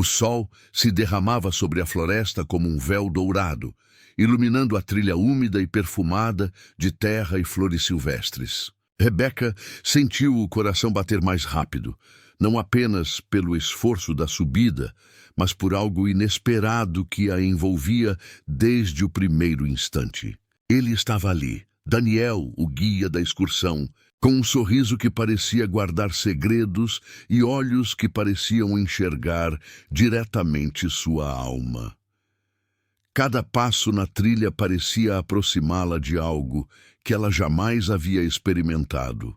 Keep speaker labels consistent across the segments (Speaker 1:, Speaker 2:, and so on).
Speaker 1: O sol se derramava sobre a floresta como um véu dourado, iluminando a trilha úmida e perfumada de terra e flores silvestres. Rebeca sentiu o coração bater mais rápido, não apenas pelo esforço da subida, mas por algo inesperado que a envolvia desde o primeiro instante. Ele estava ali, Daniel, o guia da excursão, com um sorriso que parecia guardar segredos e olhos que pareciam enxergar diretamente sua alma. Cada passo na trilha parecia aproximá-la de algo que ela jamais havia experimentado.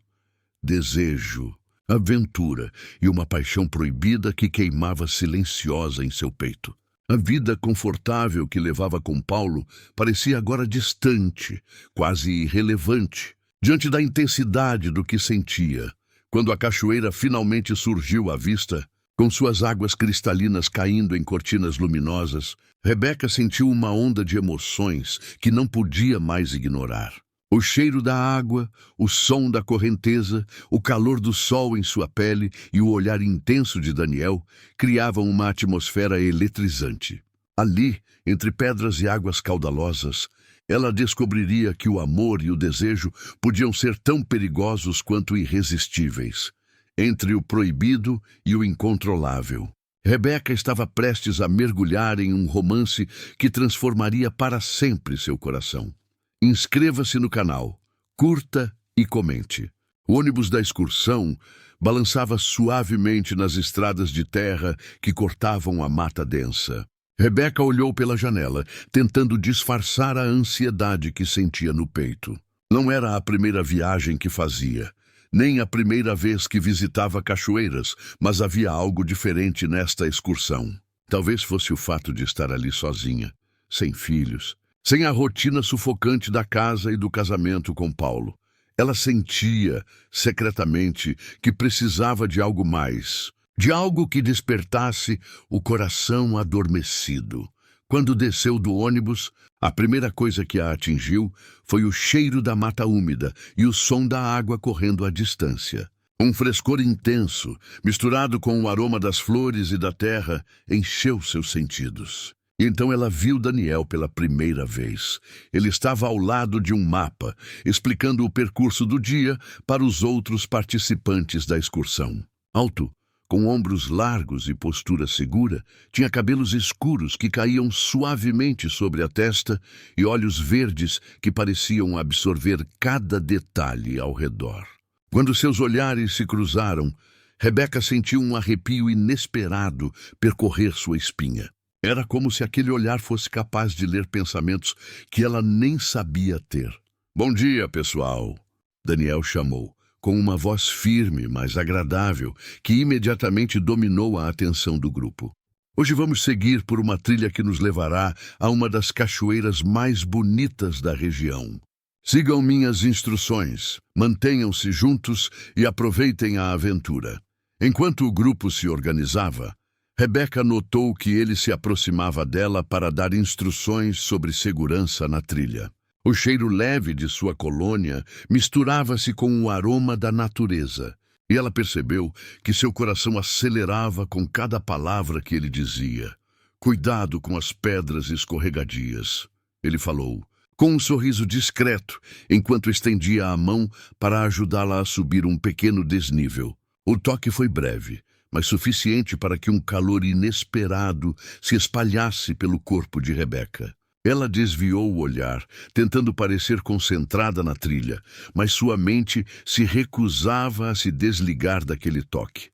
Speaker 1: Desejo, aventura e uma paixão proibida que queimava silenciosa em seu peito. A vida confortável que levava com Paulo parecia agora distante, quase irrelevante, diante da intensidade do que sentia. Quando a cachoeira finalmente surgiu à vista, com suas águas cristalinas caindo em cortinas luminosas, Rebeca sentiu uma onda de emoções que não podia mais ignorar. O cheiro da água, o som da correnteza, o calor do sol em sua pele e o olhar intenso de Daniel criavam uma atmosfera eletrizante. Ali, entre pedras e águas caudalosas, ela descobriria que o amor e o desejo podiam ser tão perigosos quanto irresistíveis, entre o proibido e o incontrolável. Rebeca estava prestes a mergulhar em um romance que transformaria para sempre seu coração. Inscreva-se no canal, curta e comente. O ônibus da excursão balançava suavemente nas estradas de terra que cortavam a mata densa. Rebeca olhou pela janela, tentando disfarçar a ansiedade que sentia no peito. Não era a primeira viagem que fazia, nem a primeira vez que visitava cachoeiras, mas havia algo diferente nesta excursão. Talvez fosse o fato de estar ali sozinha, sem filhos, sem a rotina sufocante da casa e do casamento com Paulo. Ela sentia, secretamente, que precisava de algo mais, de algo que despertasse o coração adormecido. Quando desceu do ônibus, a primeira coisa que a atingiu foi o cheiro da mata úmida e o som da água correndo à distância. Um frescor intenso, misturado com o aroma das flores e da terra, encheu seus sentidos. E então ela viu Daniel pela primeira vez. Ele estava ao lado de um mapa, explicando o percurso do dia para os outros participantes da excursão. Alto, com ombros largos e postura segura, tinha cabelos escuros que caíam suavemente sobre a testa e olhos verdes que pareciam absorver cada detalhe ao redor. Quando seus olhares se cruzaram, Rebeca sentiu um arrepio inesperado percorrer sua espinha. Era como se aquele olhar fosse capaz de ler pensamentos que ela nem sabia ter. "Bom dia, pessoal", Daniel chamou, com uma voz firme, mas agradável, que imediatamente dominou a atenção do grupo. "Hoje vamos seguir por uma trilha que nos levará a uma das cachoeiras mais bonitas da região. Sigam minhas instruções, mantenham-se juntos e aproveitem a aventura." Enquanto o grupo se organizava, Rebeca notou que ele se aproximava dela para dar instruções sobre segurança na trilha. O cheiro leve de sua colônia misturava-se com o aroma da natureza, e ela percebeu que seu coração acelerava com cada palavra que ele dizia. "Cuidado com as pedras escorregadias", ele falou, com um sorriso discreto, enquanto estendia a mão para ajudá-la a subir um pequeno desnível. O toque foi breve, mas suficiente para que um calor inesperado se espalhasse pelo corpo de Rebeca. Ela desviou o olhar, tentando parecer concentrada na trilha, mas sua mente se recusava a se desligar daquele toque.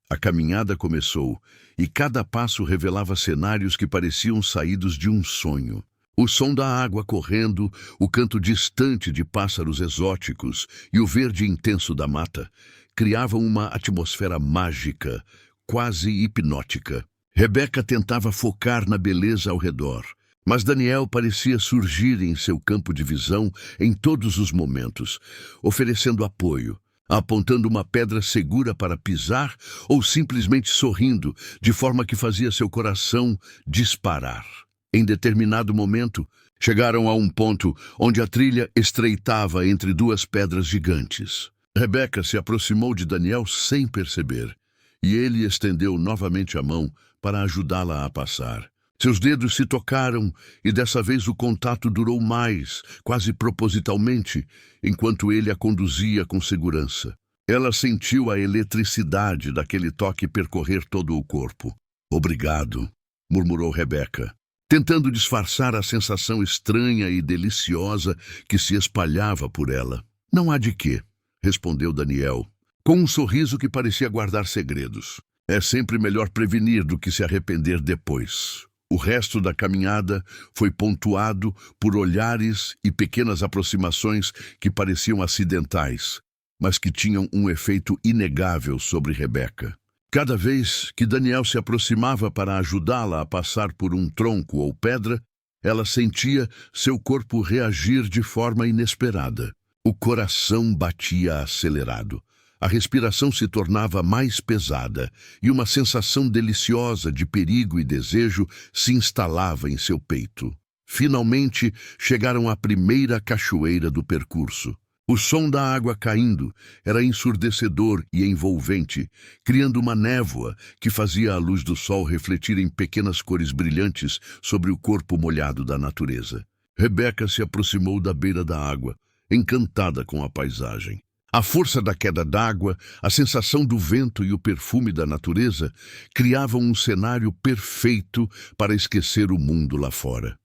Speaker 1: A caminhada começou, e cada passo revelava cenários que pareciam saídos de um sonho. O som da água correndo, o canto distante de pássaros exóticos e o verde intenso da mata criavam uma atmosfera mágica, quase hipnótica. Rebeca tentava focar na beleza ao redor, mas Daniel parecia surgir em seu campo de visão em todos os momentos, oferecendo apoio, apontando uma pedra segura para pisar ou simplesmente sorrindo, de forma que fazia seu coração disparar. Em determinado momento, chegaram a um ponto onde a trilha estreitava entre duas pedras gigantes. Rebeca se aproximou de Daniel sem perceber, e ele estendeu novamente a mão para ajudá-la a passar. Seus dedos se tocaram e dessa vez o contato durou mais, quase propositalmente, enquanto ele a conduzia com segurança. Ela sentiu a eletricidade daquele toque percorrer todo o corpo. "Obrigado", murmurou Rebeca, tentando disfarçar a sensação estranha e deliciosa que se espalhava por ela. "Não há de quê", respondeu Daniel, com um sorriso que parecia guardar segredos. "É sempre melhor prevenir do que se arrepender depois." O resto da caminhada foi pontuado por olhares e pequenas aproximações que pareciam acidentais, mas que tinham um efeito inegável sobre Rebeca. Cada vez que Daniel se aproximava para ajudá-la a passar por um tronco ou pedra, ela sentia seu corpo reagir de forma inesperada. O coração batia acelerado. A respiração se tornava mais pesada e uma sensação deliciosa de perigo e desejo se instalava em seu peito. Finalmente, chegaram à primeira cachoeira do percurso. O som da água caindo era ensurdecedor e envolvente, criando uma névoa que fazia a luz do sol refletir em pequenas cores brilhantes sobre o corpo molhado da natureza. Rebeca se aproximou da beira da água, encantada com a paisagem. A força da queda d'água, a sensação do vento e o perfume da natureza criavam um cenário perfeito para esquecer o mundo lá fora.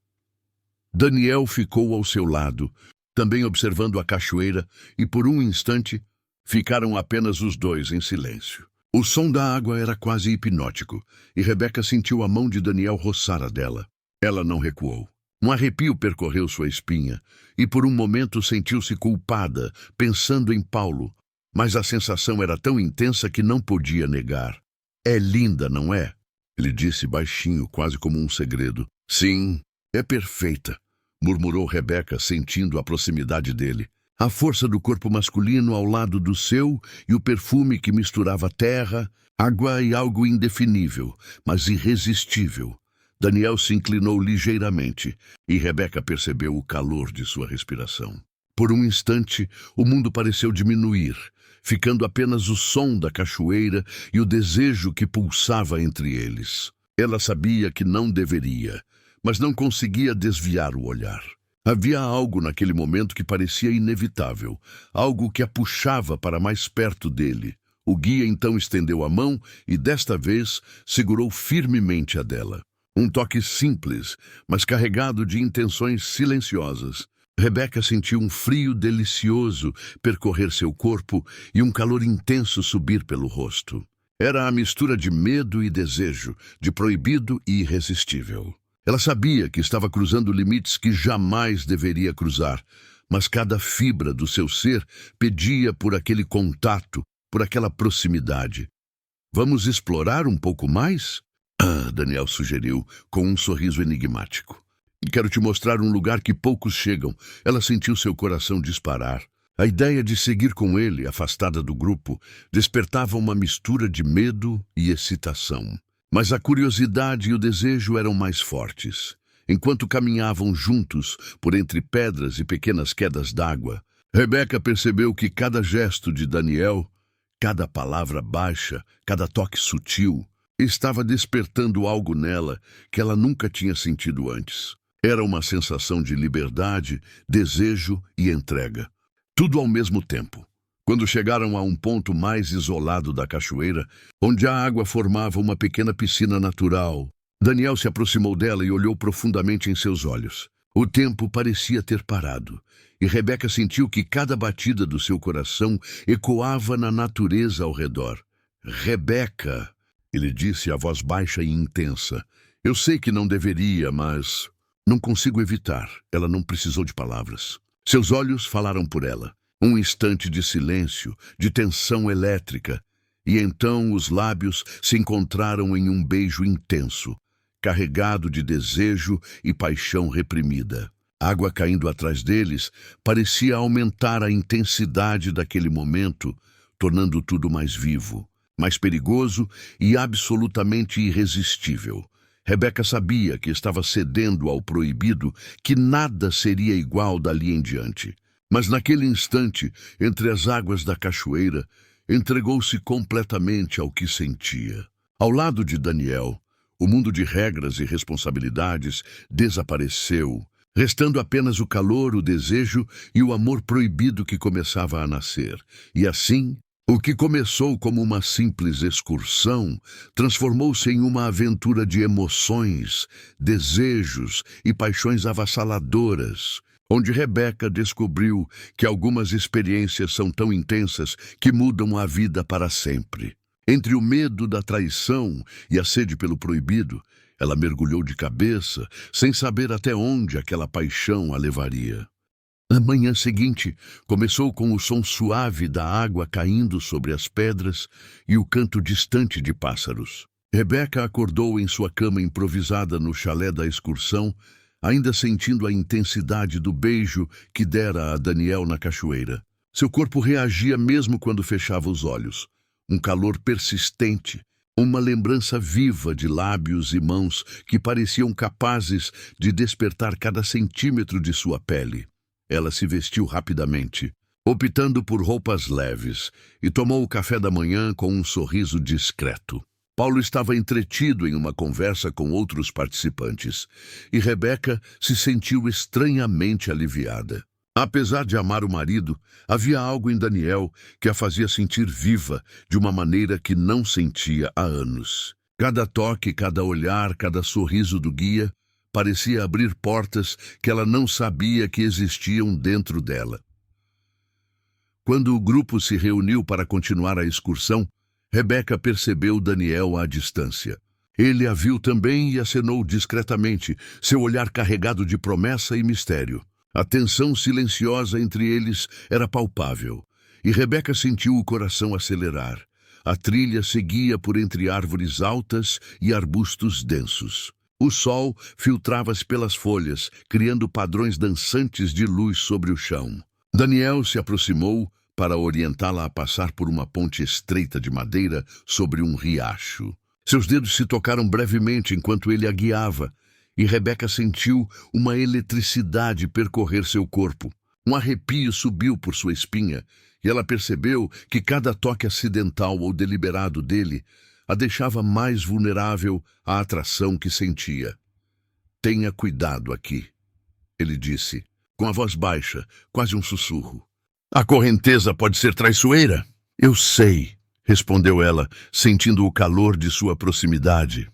Speaker 1: Daniel ficou ao seu lado, também observando a cachoeira, e por um instante ficaram apenas os dois em silêncio. O som da água era quase hipnótico, e Rebeca sentiu a mão de Daniel roçar a dela. Ela não recuou. Um arrepio percorreu sua espinha, e por um momento sentiu-se culpada, pensando em Paulo, mas a sensação era tão intensa que não podia negar. "É linda, não é?" ele disse baixinho, quase como um segredo. "Sim, é perfeita", murmurou Rebeca, sentindo a proximidade dele. A força do corpo masculino ao lado do seu e o perfume que misturava terra, água e algo indefinível, mas irresistível. Daniel se inclinou ligeiramente e Rebeca percebeu o calor de sua respiração. Por um instante, o mundo pareceu diminuir, ficando apenas o som da cachoeira e o desejo que pulsava entre eles. Ela sabia que não deveria, mas não conseguia desviar o olhar. Havia algo naquele momento que parecia inevitável, algo que a puxava para mais perto dele. O guia então estendeu a mão e, desta vez, segurou firmemente a dela. Um toque simples, mas carregado de intenções silenciosas. Rebeca sentiu um frio delicioso percorrer seu corpo e um calor intenso subir pelo rosto. Era a mistura de medo e desejo, de proibido e irresistível. Ela sabia que estava cruzando limites que jamais deveria cruzar, mas cada fibra do seu ser pedia por aquele contato, por aquela proximidade. "Vamos explorar um pouco mais?" Daniel sugeriu, com um sorriso enigmático. "Quero te mostrar um lugar que poucos chegam." Ela sentiu seu coração disparar. A ideia de seguir com ele, afastada do grupo, despertava uma mistura de medo e excitação. Mas a curiosidade e o desejo eram mais fortes. Enquanto caminhavam juntos por entre pedras e pequenas quedas d'água, Rebeca percebeu que cada gesto de Daniel, cada palavra baixa, cada toque sutil, estava despertando algo nela que ela nunca tinha sentido antes. Era uma sensação de liberdade, desejo e entrega. Tudo ao mesmo tempo. Quando chegaram a um ponto mais isolado da cachoeira, onde a água formava uma pequena piscina natural, Daniel se aproximou dela e olhou profundamente em seus olhos. O tempo parecia ter parado, e Rebeca sentiu que cada batida do seu coração ecoava na natureza ao redor. "Rebeca", ele disse a voz baixa e intensa. "Eu sei que não deveria, mas não consigo evitar." Ela não precisou de palavras. Seus olhos falaram por ela. Um instante de silêncio, de tensão elétrica, e então os lábios se encontraram em um beijo intenso, carregado de desejo e paixão reprimida. A água caindo atrás deles parecia aumentar a intensidade daquele momento, tornando tudo mais vivo, mais perigoso e absolutamente irresistível. Rebeca sabia que estava cedendo ao proibido, que nada seria igual dali em diante. Mas naquele instante, entre as águas da cachoeira, entregou-se completamente ao que sentia. Ao lado de Daniel, O mundo de regras e responsabilidades desapareceu, restando apenas o calor, o desejo e o amor proibido que começava a nascer. E assim, o que começou como uma simples excursão transformou-se em uma aventura de emoções, desejos e paixões avassaladoras, onde Rebeca descobriu que algumas experiências são tão intensas que mudam a vida para sempre. Entre o medo da traição e a sede pelo proibido, ela mergulhou de cabeça, sem saber até onde aquela paixão a levaria. Na manhã seguinte, começou com o som suave da água caindo sobre as pedras e o canto distante de pássaros. Rebeca acordou em sua cama improvisada no chalé da excursão, ainda sentindo a intensidade do beijo que dera a Daniel na cachoeira. Seu corpo reagia mesmo quando fechava os olhos. Um calor persistente, uma lembrança viva de lábios e mãos que pareciam capazes de despertar cada centímetro de sua pele. Ela se vestiu rapidamente, optando por roupas leves, e tomou o café da manhã com um sorriso discreto. Paulo estava entretido em uma conversa com outros participantes, e Rebeca se sentiu estranhamente aliviada. Apesar de amar o marido, havia algo em Daniel que a fazia sentir viva de uma maneira que não sentia há anos. Cada toque, cada olhar, cada sorriso do guia parecia abrir portas que ela não sabia que existiam dentro dela. Quando o grupo se reuniu para continuar a excursão, Rebeca percebeu Daniel à distância. Ele a viu também e acenou discretamente, seu olhar carregado de promessa e mistério. A tensão silenciosa entre eles era palpável, e Rebeca sentiu o coração acelerar. A trilha seguia por entre árvores altas e arbustos densos. O sol filtrava-se pelas folhas, criando padrões dançantes de luz sobre o chão. Daniel se aproximou para orientá-la a passar por uma ponte estreita de madeira sobre um riacho. Seus dedos se tocaram brevemente enquanto ele a guiava, e Rebeca sentiu uma eletricidade percorrer seu corpo. Um arrepio subiu por sua espinha, e ela percebeu que cada toque acidental ou deliberado dele a deixava mais vulnerável à atração que sentia. "Tenha cuidado aqui", ele disse, com a voz baixa, quase um sussurro. "A correnteza pode ser traiçoeira." "Eu sei", respondeu ela, sentindo o calor de sua proximidade.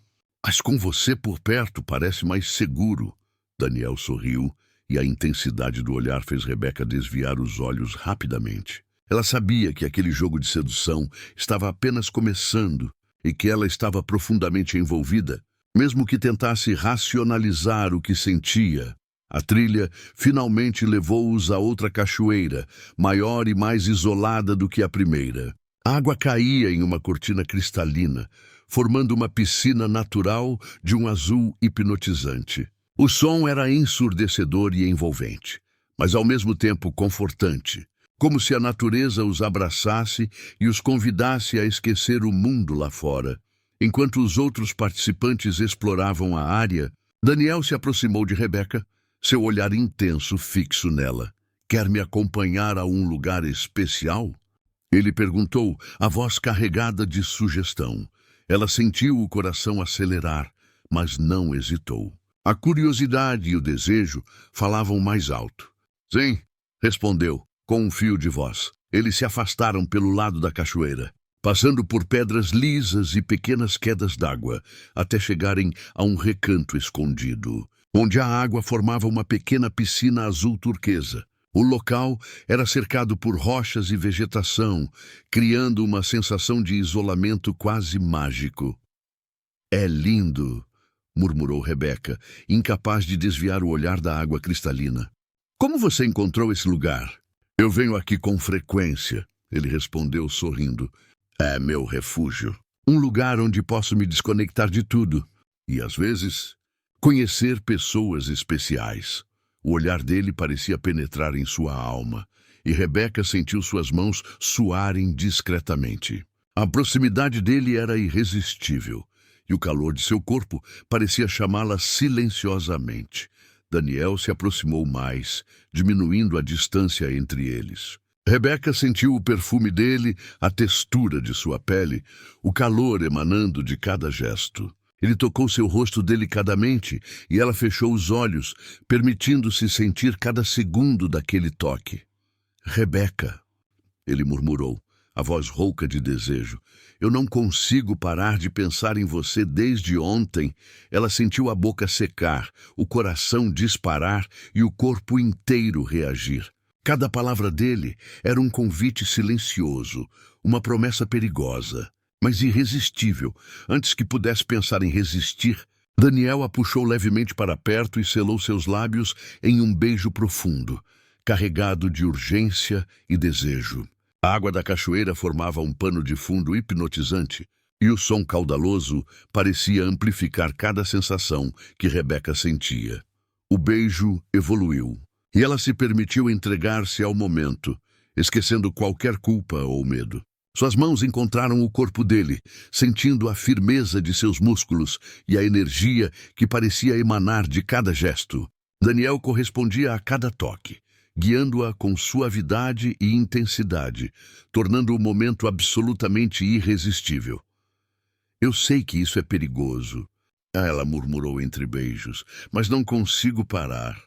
Speaker 1: "Mas com você por perto parece mais seguro." Daniel sorriu, e a intensidade do olhar fez Rebeca desviar os olhos rapidamente. Ela sabia que aquele jogo de sedução estava apenas começando e que ela estava profundamente envolvida, mesmo que tentasse racionalizar o que sentia. A trilha finalmente levou-os a outra cachoeira, maior e mais isolada do que a primeira. A água caía em uma cortina cristalina, formando uma piscina natural de um azul hipnotizante. O som era ensurdecedor e envolvente, mas ao mesmo tempo confortante, como se a natureza os abraçasse e os convidasse a esquecer o mundo lá fora. Enquanto os outros participantes exploravam a área, Daniel se aproximou de Rebeca, seu olhar intenso fixo nela. "Quer me acompanhar a um lugar especial?" Ele perguntou, a voz carregada de sugestão. Ela sentiu o coração acelerar, mas não hesitou. A curiosidade e o desejo falavam mais alto. "Sim", respondeu, com um fio de voz. Eles se afastaram pelo lado da cachoeira, passando por pedras lisas e pequenas quedas d'água, até chegarem a um recanto escondido, onde a água formava uma pequena piscina azul turquesa. O local era cercado por rochas e vegetação, criando uma sensação de isolamento quase mágico. "É lindo", murmurou Rebeca, incapaz de desviar o olhar da água cristalina. "Como você encontrou esse lugar?" "Eu venho aqui com frequência", ele respondeu sorrindo. "É meu refúgio. Um lugar onde posso me desconectar de tudo. E, às vezes, conhecer pessoas especiais." O olhar dele parecia penetrar em sua alma, e Rebeca sentiu suas mãos suarem discretamente. A proximidade dele era irresistível, e o calor de seu corpo parecia chamá-la silenciosamente. Daniel se aproximou mais, diminuindo a distância entre eles. Rebeca sentiu o perfume dele, a textura de sua pele, o calor emanando de cada gesto. Ele tocou seu rosto delicadamente e ela fechou os olhos, permitindo-se sentir cada segundo daquele toque. Rebeca, ele murmurou, a voz rouca de desejo. Eu não consigo parar de pensar em você desde ontem. Ela sentiu a boca secar, o coração disparar e o corpo inteiro reagir. Cada palavra dele era um convite silencioso, uma promessa perigosa, mas irresistível. Antes que pudesse pensar em resistir, Daniel a puxou levemente para perto e selou seus lábios em um beijo profundo, carregado de urgência e desejo. A água da cachoeira formava um pano de fundo hipnotizante, e o som caudaloso parecia amplificar cada sensação que Rebeca sentia. O beijo evoluiu, e ela se permitiu entregar-se ao momento, esquecendo qualquer culpa ou medo. Suas mãos encontraram o corpo dele, sentindo a firmeza de seus músculos e a energia que parecia emanar de cada gesto. Daniel correspondia a cada toque, guiando-a com suavidade e intensidade, tornando o momento absolutamente irresistível. Eu sei que isso é perigoso, ela murmurou entre beijos, mas não consigo parar.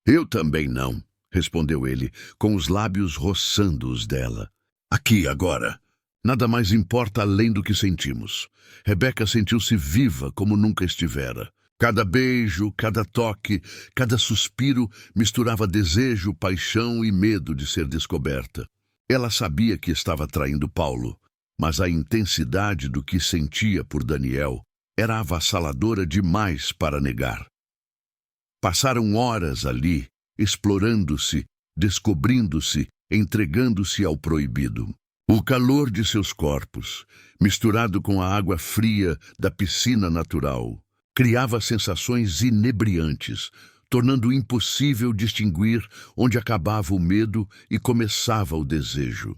Speaker 1: Eu também não, respondeu ele, com os lábios roçando os dela. Aqui, agora. Nada mais importa além do que sentimos. Rebeca sentiu-se viva como nunca estivera. Cada beijo, cada toque, cada suspiro misturava desejo, paixão e medo de ser descoberta. Ela sabia que estava traindo Paulo, mas a intensidade do que sentia por Daniel era avassaladora demais para negar. Passaram horas ali, explorando-se, descobrindo-se, entregando-se ao proibido. O calor de seus corpos, misturado com a água fria da piscina natural, criava sensações inebriantes, tornando impossível distinguir onde acabava o medo e começava o desejo.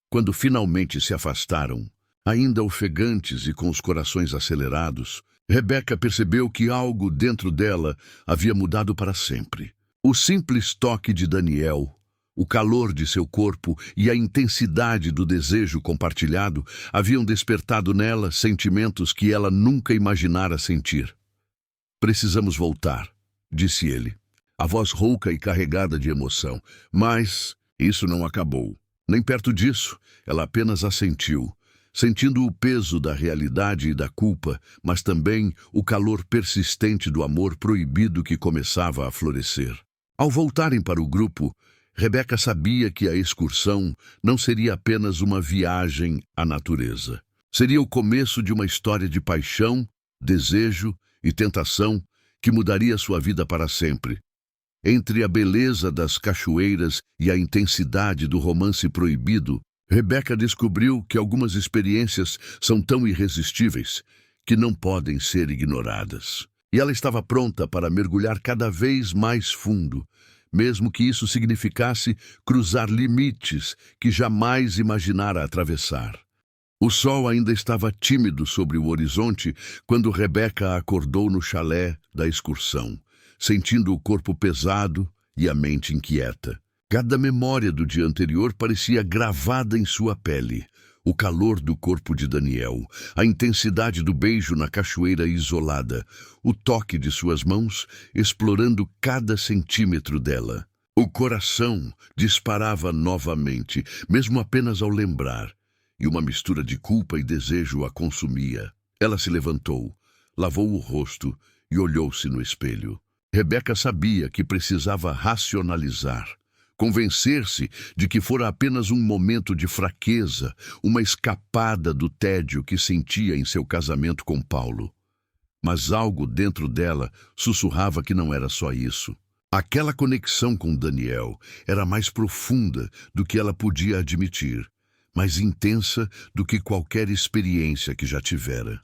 Speaker 1: Quando finalmente se afastaram, ainda ofegantes e com os corações acelerados, Rebeca percebeu que algo dentro dela havia mudado para sempre. O simples toque de Daniel, o calor de seu corpo e a intensidade do desejo compartilhado haviam despertado nela sentimentos que ela nunca imaginara sentir. Precisamos voltar, disse ele, a voz rouca e carregada de emoção. Mas isso não acabou. Nem perto disso, ela apenas assentiu, sentindo o peso da realidade e da culpa, mas também o calor persistente do amor proibido que começava a florescer. Ao voltarem para o grupo, Rebeca sabia que a excursão não seria apenas uma viagem à natureza. Seria o começo de uma história de paixão, desejo e tentação que mudaria sua vida para sempre. Entre a beleza das cachoeiras e a intensidade do romance proibido, Rebeca descobriu que algumas experiências são tão irresistíveis que não podem ser ignoradas. E ela estava pronta para mergulhar cada vez mais fundo, mesmo que isso significasse cruzar limites que jamais imaginara atravessar. O sol ainda estava tímido sobre o horizonte quando Rebeca acordou no chalé da excursão, sentindo o corpo pesado e a mente inquieta. Cada memória do dia anterior parecia gravada em sua pele. O calor do corpo de Daniel, a intensidade do beijo na cachoeira isolada, o toque de suas mãos explorando cada centímetro dela. O coração disparava novamente, mesmo apenas ao lembrar, e uma mistura de culpa e desejo a consumia. Ela se levantou, lavou o rosto e olhou-se no espelho. Rebeca sabia que precisava racionalizar, convencer-se de que fora apenas um momento de fraqueza, uma escapada do tédio que sentia em seu casamento com Paulo. Mas algo dentro dela sussurrava que não era só isso. Aquela conexão com Daniel era mais profunda do que ela podia admitir, mais intensa do que qualquer experiência que já tivera.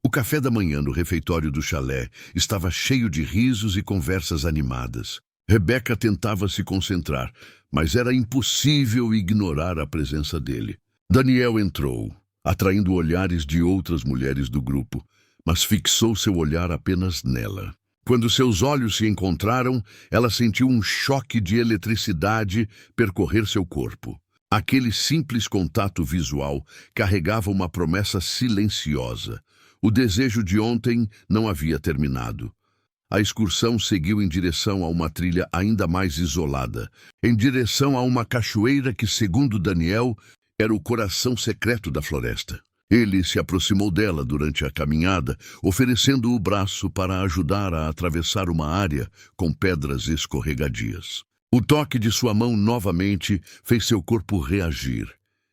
Speaker 1: O café da manhã no refeitório do chalé estava cheio de risos e conversas animadas. Rebeca tentava se concentrar, mas era impossível ignorar a presença dele. Daniel entrou, atraindo olhares de outras mulheres do grupo, mas fixou seu olhar apenas nela. Quando seus olhos se encontraram, ela sentiu um choque de eletricidade percorrer seu corpo. Aquele simples contato visual carregava uma promessa silenciosa, O desejo de ontem não havia terminado. A excursão seguiu em direção a uma trilha ainda mais isolada, em direção a uma cachoeira que, segundo Daniel, era o coração secreto da floresta. Ele se aproximou dela durante a caminhada, oferecendo o braço para ajudar a atravessar uma área com pedras escorregadias. O toque de sua mão novamente fez seu corpo reagir,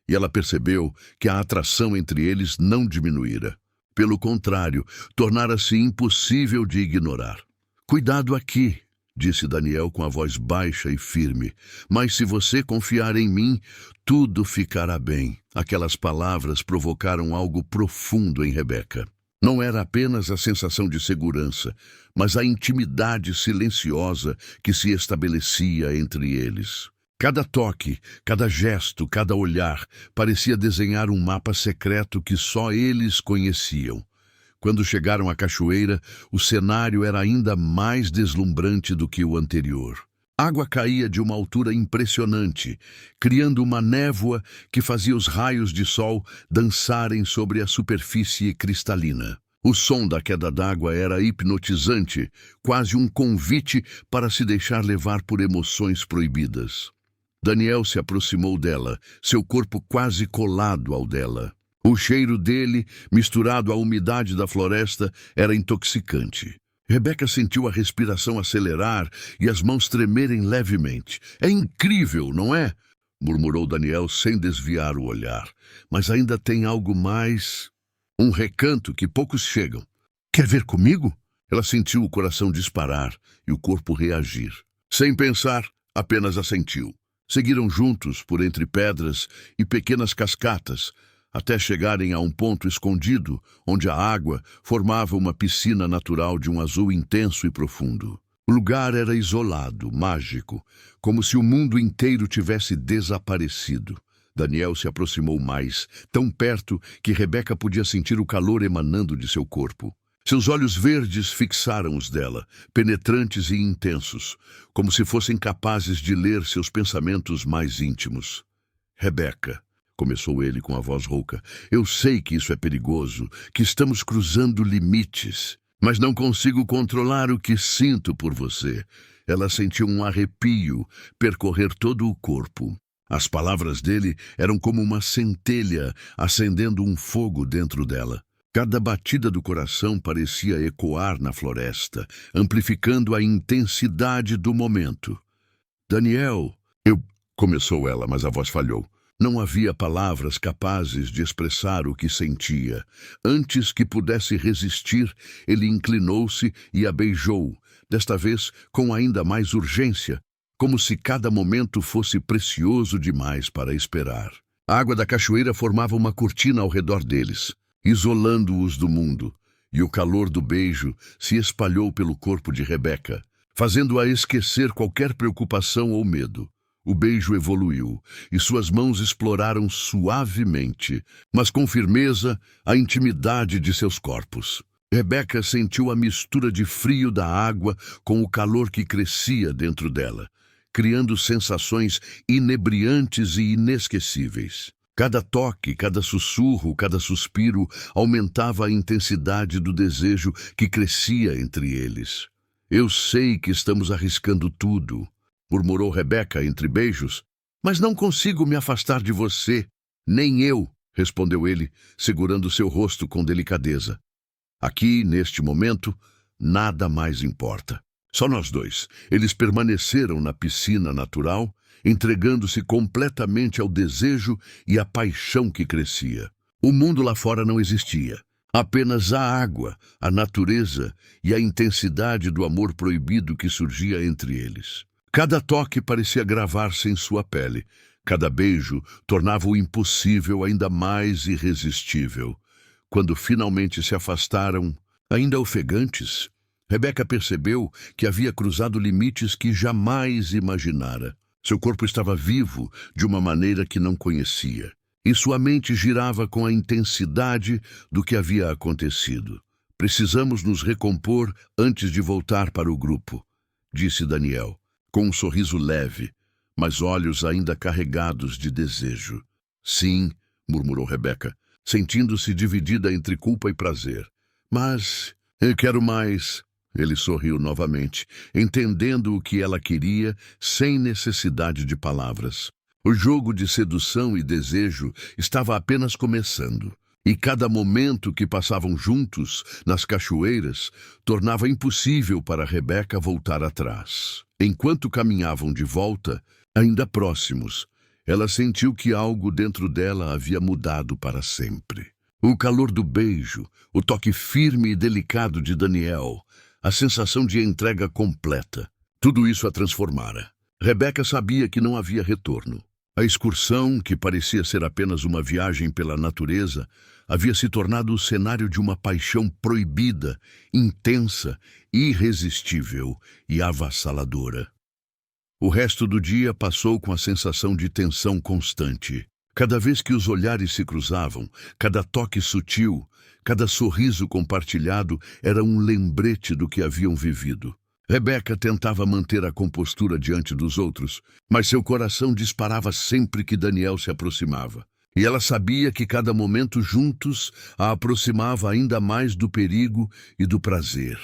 Speaker 1: e ela percebeu que a atração entre eles não diminuíra. Pelo contrário, tornara-se impossível de ignorar. "Cuidado aqui", disse Daniel com a voz baixa e firme. "Mas se você confiar em mim, tudo ficará bem." Aquelas palavras provocaram algo profundo em Rebeca. Não era apenas a sensação de segurança, mas a intimidade silenciosa que se estabelecia entre eles. Cada toque, cada gesto, cada olhar parecia desenhar um mapa secreto que só eles conheciam. Quando chegaram à cachoeira, o cenário era ainda mais deslumbrante do que o anterior. Água caía de uma altura impressionante, criando uma névoa que fazia os raios de sol dançarem sobre a superfície cristalina. O som da queda d'água era hipnotizante, quase um convite para se deixar levar por emoções proibidas. Daniel se aproximou dela, seu corpo quase colado ao dela. O cheiro dele, misturado à umidade da floresta, era intoxicante. Rebeca sentiu a respiração acelerar e as mãos tremerem levemente. "É incrível, não é?" murmurou Daniel sem desviar o olhar. "Mas ainda tem algo mais. Um recanto que poucos chegam." "Quer ver comigo?" Ela sentiu o coração disparar e o corpo reagir. Sem pensar, apenas assentiu. Seguiram juntos por entre pedras e pequenas cascatas, até chegarem a um ponto escondido, onde a água formava uma piscina natural de um azul intenso e profundo. O lugar era isolado, mágico, como se o mundo inteiro tivesse desaparecido. Daniel se aproximou mais, tão perto que Rebeca podia sentir o calor emanando de seu corpo. Seus olhos verdes fixaram os dela, penetrantes e intensos, como se fossem capazes de ler seus pensamentos mais íntimos. "Rebeca", começou ele com a voz rouca, "eu sei que isso é perigoso, que estamos cruzando limites, mas não consigo controlar o que sinto por você." Ela sentiu um arrepio percorrer todo o corpo. As palavras dele eram como uma centelha acendendo um fogo dentro dela. Cada batida do coração parecia ecoar na floresta, amplificando a intensidade do momento. "Daniel", começou ela, mas a voz falhou. Não havia palavras capazes de expressar o que sentia. Antes que pudesse resistir, ele inclinou-se e a beijou, desta vez com ainda mais urgência, como se cada momento fosse precioso demais para esperar. A água da cachoeira formava uma cortina ao redor deles, isolando-os do mundo, e o calor do beijo se espalhou pelo corpo de Rebeca, fazendo-a esquecer qualquer preocupação ou medo. O beijo evoluiu, e suas mãos exploraram suavemente, mas com firmeza, a intimidade de seus corpos. Rebeca sentiu a mistura de frio da água com o calor que crescia dentro dela, criando sensações inebriantes e inesquecíveis. Cada toque, cada sussurro, cada suspiro aumentava a intensidade do desejo que crescia entre eles. "Eu sei que estamos arriscando tudo", murmurou Rebeca entre beijos, "mas não consigo me afastar de você." "Nem eu", respondeu ele, segurando seu rosto com delicadeza. "Aqui, neste momento, nada mais importa. Só nós dois." Eles permaneceram na piscina natural, entregando-se completamente ao desejo e à paixão que crescia. O mundo lá fora não existia. Apenas a água, a natureza e a intensidade do amor proibido que surgia entre eles. Cada toque parecia gravar-se em sua pele. Cada beijo tornava o impossível ainda mais irresistível. Quando finalmente se afastaram, ainda ofegantes, Rebeca percebeu que havia cruzado limites que jamais imaginara. Seu corpo estava vivo de uma maneira que não conhecia, e sua mente girava com a intensidade do que havia acontecido. "Precisamos nos recompor antes de voltar para o grupo", disse Daniel, com um sorriso leve, mas olhos ainda carregados de desejo. "Sim", murmurou Rebeca, sentindo-se dividida entre culpa e prazer. Mas eu quero mais. Ele sorriu novamente, entendendo o que ela queria sem necessidade de palavras. O jogo de sedução e desejo estava apenas começando, e cada momento que passavam juntos nas cachoeiras tornava impossível para Rebeca voltar atrás. Enquanto caminhavam de volta, ainda próximos, ela sentiu que algo dentro dela havia mudado para sempre. O calor do beijo, o toque firme e delicado de Daniel, a sensação de entrega completa. Tudo isso a transformara. Rebeca sabia que não havia retorno. A excursão, que parecia ser apenas uma viagem pela natureza, havia se tornado o cenário de uma paixão proibida, intensa, irresistível e avassaladora. O resto do dia passou com a sensação de tensão constante. Cada vez que os olhares se cruzavam, cada toque sutil, cada sorriso compartilhado era um lembrete do que haviam vivido. Rebeca tentava manter a compostura diante dos outros, mas seu coração disparava sempre que Daniel se aproximava. E ela sabia que cada momento juntos a aproximava ainda mais do perigo e do prazer.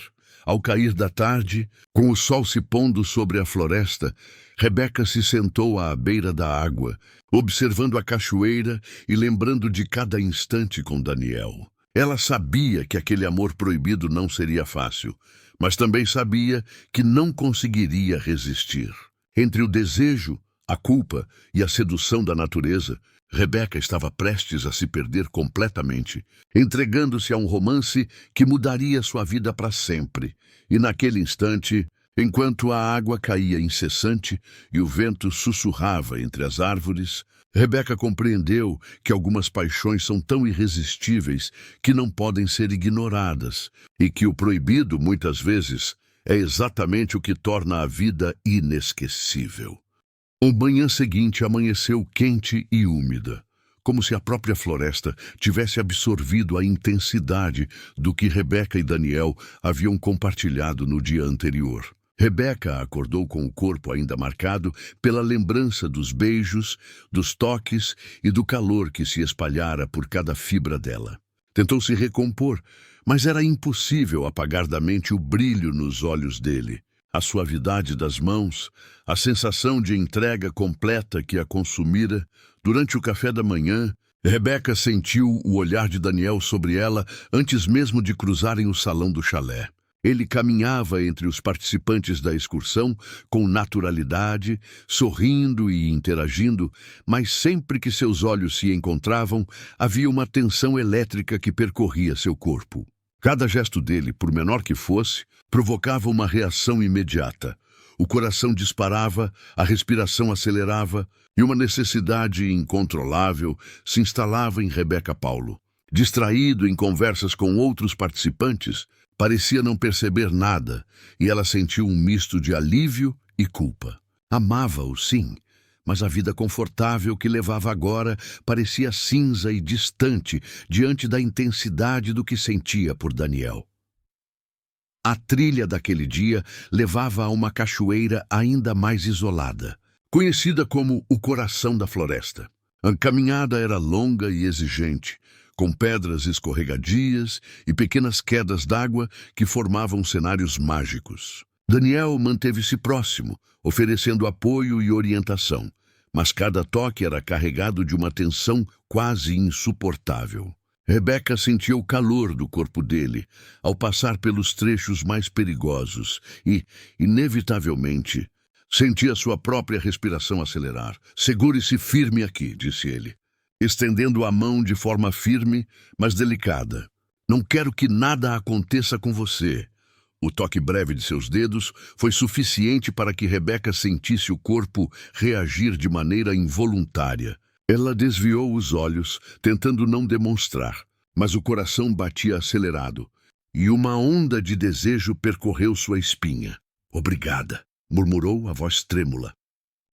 Speaker 1: Ao cair da tarde, com o sol se pondo sobre a floresta, Rebeca se sentou à beira da água, observando a cachoeira e lembrando de cada instante com Daniel. Ela sabia que aquele amor proibido não seria fácil, mas também sabia que não conseguiria resistir. Entre o desejo, a culpa e a sedução da natureza, Rebeca estava prestes a se perder completamente, entregando-se a um romance que mudaria sua vida para sempre. E naquele instante, enquanto a água caía incessante e o vento sussurrava entre as árvores, Rebeca compreendeu que algumas paixões são tão irresistíveis que não podem ser ignoradas, e que o proibido, muitas vezes, é exatamente o que torna a vida inesquecível. A manhã seguinte amanheceu quente e úmida, como se a própria floresta tivesse absorvido a intensidade do que Rebeca e Daniel haviam compartilhado no dia anterior. Rebeca acordou com o corpo ainda marcado pela lembrança dos beijos, dos toques e do calor que se espalhara por cada fibra dela. Tentou se recompor, mas era impossível apagar da mente o brilho nos olhos dele, a suavidade das mãos, a sensação de entrega completa que a consumira. Durante o café da manhã, Rebeca sentiu o olhar de Daniel sobre ela antes mesmo de cruzarem o salão do chalé. Ele caminhava entre os participantes da excursão com naturalidade, sorrindo e interagindo, mas sempre que seus olhos se encontravam, havia uma tensão elétrica que percorria seu corpo. Cada gesto dele, por menor que fosse, provocava uma reação imediata. O coração disparava, a respiração acelerava e uma necessidade incontrolável se instalava em Rebeca Paulo. Distraído em conversas com outros participantes, parecia não perceber nada, e ela sentiu um misto de alívio e culpa. Amava-o, sim, mas a vida confortável que levava agora parecia cinza e distante diante da intensidade do que sentia por Daniel. A trilha daquele dia levava a uma cachoeira ainda mais isolada, conhecida como o coração da floresta. A caminhada era longa e exigente, com pedras escorregadias e pequenas quedas d'água que formavam cenários mágicos. Daniel manteve-se próximo, oferecendo apoio e orientação, mas cada toque era carregado de uma tensão quase insuportável. Rebeca sentia o calor do corpo dele ao passar pelos trechos mais perigosos e, inevitavelmente, sentia sua própria respiração acelerar. "Segure-se firme aqui", disse ele, estendendo a mão de forma firme, mas delicada. "Não quero que nada aconteça com você." O toque breve de seus dedos foi suficiente para que Rebeca sentisse o corpo reagir de maneira involuntária. Ela desviou os olhos, tentando não demonstrar, mas o coração batia acelerado, e uma onda de desejo percorreu sua espinha. "Obrigada", murmurou a voz trêmula,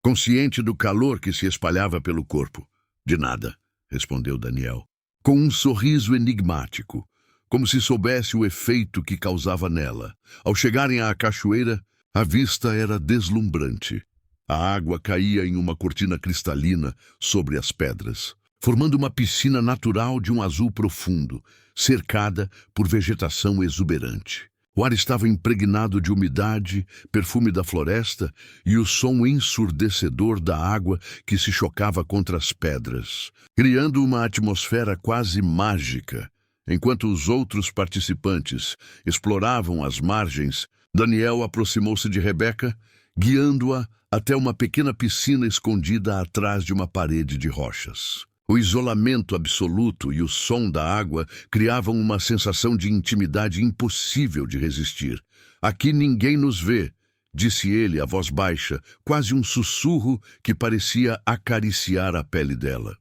Speaker 1: consciente do calor que se espalhava pelo corpo. "De nada", respondeu Daniel, com um sorriso enigmático, como se soubesse o efeito que causava nela. Ao chegarem à cachoeira, a vista era deslumbrante. A água caía em uma cortina cristalina sobre as pedras, formando uma piscina natural de um azul profundo, cercada por vegetação exuberante. O ar estava impregnado de umidade, perfume da floresta e o som ensurdecedor da água que se chocava contra as pedras, criando uma atmosfera quase mágica. Enquanto os outros participantes exploravam as margens, Daniel aproximou-se de Rebeca, guiando-a até uma pequena piscina escondida atrás de uma parede de rochas. O isolamento absoluto e o som da água criavam uma sensação de intimidade impossível de resistir. "Aqui ninguém nos vê", disse ele a voz baixa, quase um sussurro que parecia acariciar a pele dela.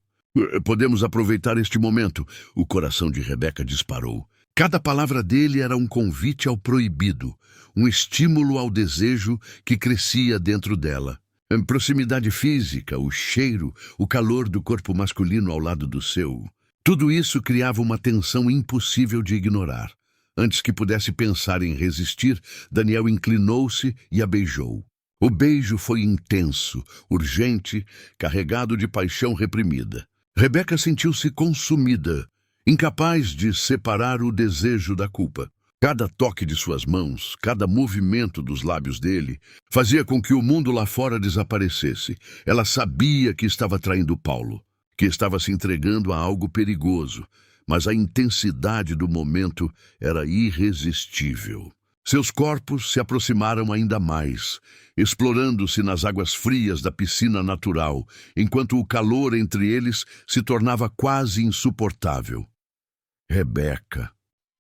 Speaker 1: "Podemos aproveitar este momento", o coração de Rebeca disparou. Cada palavra dele era um convite ao proibido, um estímulo ao desejo que crescia dentro dela. A proximidade física, o cheiro, o calor do corpo masculino ao lado do seu. Tudo isso criava uma tensão impossível de ignorar. Antes que pudesse pensar em resistir, Daniel inclinou-se e a beijou. O beijo foi intenso, urgente, carregado de paixão reprimida. Rebeca sentiu-se consumida, incapaz de separar o desejo da culpa. Cada toque de suas mãos, cada movimento dos lábios dele, fazia com que o mundo lá fora desaparecesse. Ela sabia que estava traindo Paulo, que estava se entregando a algo perigoso, mas a intensidade do momento era irresistível. Seus corpos se aproximaram ainda mais, explorando-se nas águas frias da piscina natural, enquanto o calor entre eles se tornava quase insuportável. "Rebeca",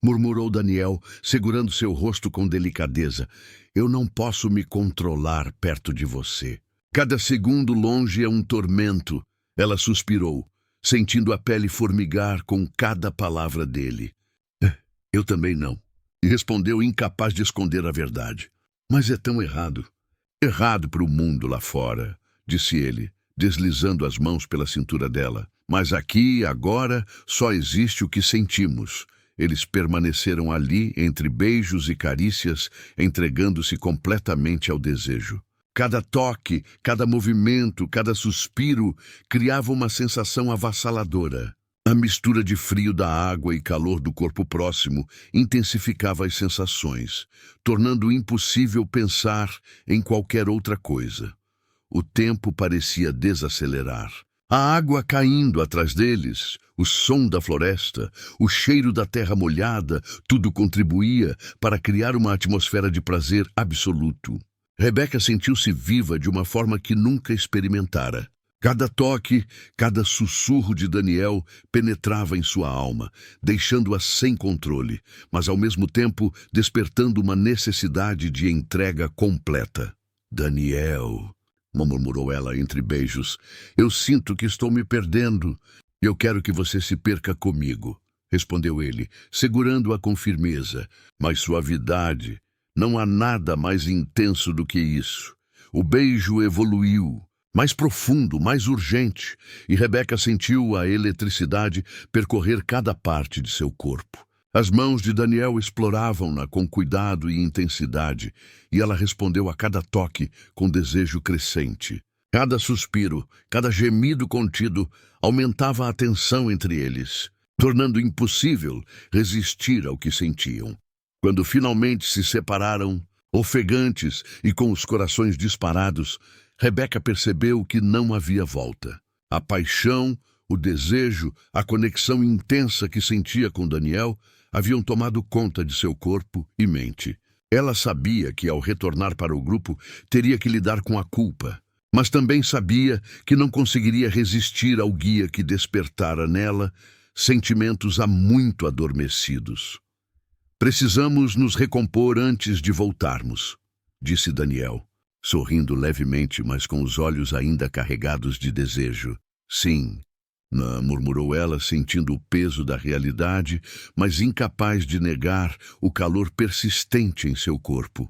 Speaker 1: murmurou Daniel, segurando seu rosto com delicadeza, "eu não posso me controlar perto de você. Cada segundo longe é um tormento." Ela suspirou, sentindo a pele formigar com cada palavra dele. "Eu também não", e respondeu incapaz de esconder a verdade. "Mas é tão errado. Errado para o mundo lá fora", disse ele, deslizando as mãos pela cintura dela. "Mas aqui, agora, só existe o que sentimos." Eles permaneceram ali, entre beijos e carícias, entregando-se completamente ao desejo. Cada toque, cada movimento, cada suspiro criava uma sensação avassaladora. A mistura de frio da água e calor do corpo próximo intensificava as sensações, tornando impossível pensar em qualquer outra coisa. O tempo parecia desacelerar. A água caindo atrás deles, o som da floresta, o cheiro da terra molhada, tudo contribuía para criar uma atmosfera de prazer absoluto. Rebeca sentiu-se viva de uma forma que nunca experimentara. Cada toque, cada sussurro de Daniel penetrava em sua alma, deixando-a sem controle, mas ao mesmo tempo despertando uma necessidade de entrega completa. "Daniel", murmurou ela entre beijos, "eu sinto que estou me perdendo. Eu quero que você se perca comigo", respondeu ele, segurando-a com firmeza, mas suavidade. Não há nada mais intenso do que isso. O beijo evoluiu, mais profundo, mais urgente, e Rebeca sentiu a eletricidade percorrer cada parte de seu corpo. As mãos de Daniel exploravam-na com cuidado e intensidade, e ela respondeu a cada toque com desejo crescente. Cada suspiro, cada gemido contido aumentava a tensão entre eles, tornando impossível resistir ao que sentiam. Quando finalmente se separaram, ofegantes e com os corações disparados, Rebeca percebeu que não havia volta. A paixão, o desejo, a conexão intensa que sentia com Daniel haviam tomado conta de seu corpo e mente. Ela sabia que, ao retornar para o grupo, teria que lidar com a culpa, mas também sabia que não conseguiria resistir ao guia que despertara nela sentimentos há muito adormecidos. "Precisamos nos recompor antes de voltarmos", disse Daniel, sorrindo levemente, mas com os olhos ainda carregados de desejo. "Sim", murmurou ela, sentindo o peso da realidade, mas incapaz de negar o calor persistente em seu corpo.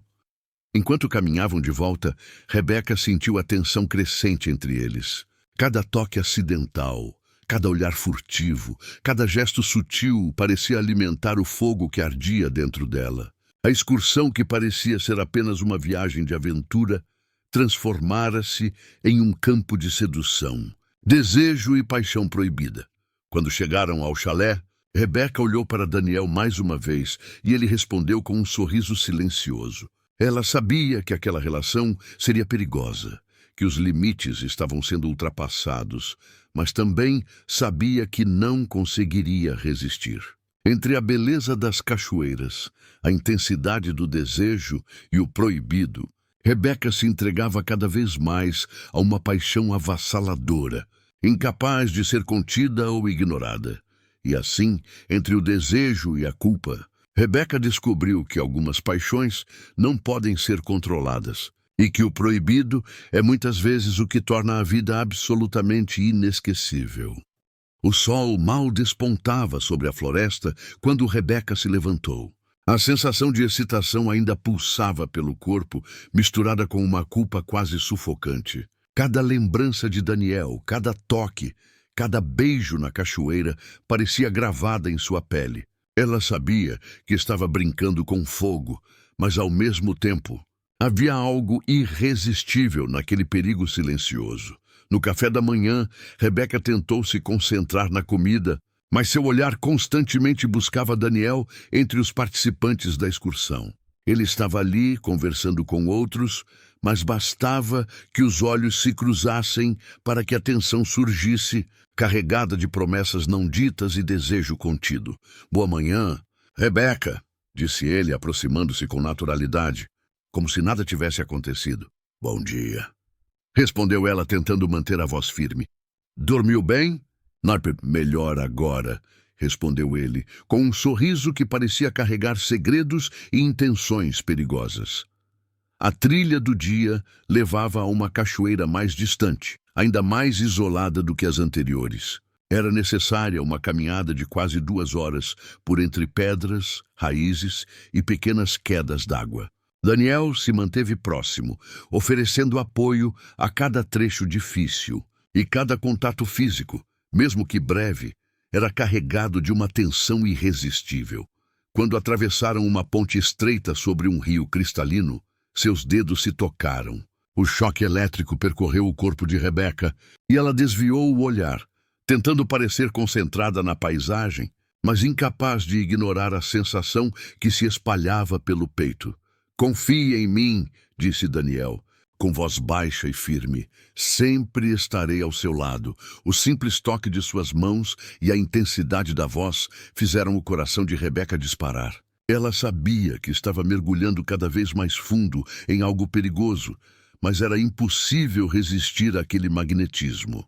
Speaker 1: Enquanto caminhavam de volta, Rebeca sentiu a tensão crescente entre eles. Cada toque acidental, cada olhar furtivo, cada gesto sutil parecia alimentar o fogo que ardia dentro dela. A excursão, que parecia ser apenas uma viagem de aventura, transformara-se em um campo de sedução, desejo e paixão proibida. Quando chegaram ao chalé, Rebeca olhou para Daniel mais uma vez e ele respondeu com um sorriso silencioso. Ela sabia que aquela relação seria perigosa, que os limites estavam sendo ultrapassados, mas também sabia que não conseguiria resistir. Entre a beleza das cachoeiras, a intensidade do desejo e o proibido, Rebeca se entregava cada vez mais a uma paixão avassaladora, incapaz de ser contida ou ignorada. E assim, entre o desejo e a culpa, Rebeca descobriu que algumas paixões não podem ser controladas e que o proibido é muitas vezes o que torna a vida absolutamente inesquecível. O sol mal despontava sobre a floresta quando Rebeca se levantou. A sensação de excitação ainda pulsava pelo corpo, misturada com uma culpa quase sufocante. Cada lembrança de Daniel, cada toque, cada beijo na cachoeira parecia gravada em sua pele. Ela sabia que estava brincando com fogo, mas ao mesmo tempo havia algo irresistível naquele perigo silencioso. No café da manhã, Rebeca tentou se concentrar na comida, mas seu olhar constantemente buscava Daniel entre os participantes da excursão. Ele estava ali, conversando com outros, mas bastava que os olhos se cruzassem para que a tensão surgisse, carregada de promessas não ditas e desejo contido. "Boa manhã, Rebeca", disse ele, aproximando-se com naturalidade, como se nada tivesse acontecido. "Bom dia", respondeu ela, tentando manter a voz firme. "Dormiu bem?" "Melhor agora", respondeu ele, com um sorriso que parecia carregar segredos e intenções perigosas. A trilha do dia levava a uma cachoeira mais distante, ainda mais isolada do que as anteriores. Era necessária uma caminhada de quase 2 horas por entre pedras, raízes e pequenas quedas d'água. Daniel se manteve próximo, oferecendo apoio a cada trecho difícil, e cada contato físico, mesmo que breve, era carregado de uma tensão irresistível. Quando atravessaram uma ponte estreita sobre um rio cristalino, seus dedos se tocaram. O choque elétrico percorreu o corpo de Rebeca e ela desviou o olhar, tentando parecer concentrada na paisagem, mas incapaz de ignorar a sensação que se espalhava pelo peito. "Confie em mim", disse Daniel, com voz baixa e firme. "Sempre estarei ao seu lado." O simples toque de suas mãos e a intensidade da voz fizeram o coração de Rebeca disparar. Ela sabia que estava mergulhando cada vez mais fundo em algo perigoso, mas era impossível resistir àquele magnetismo.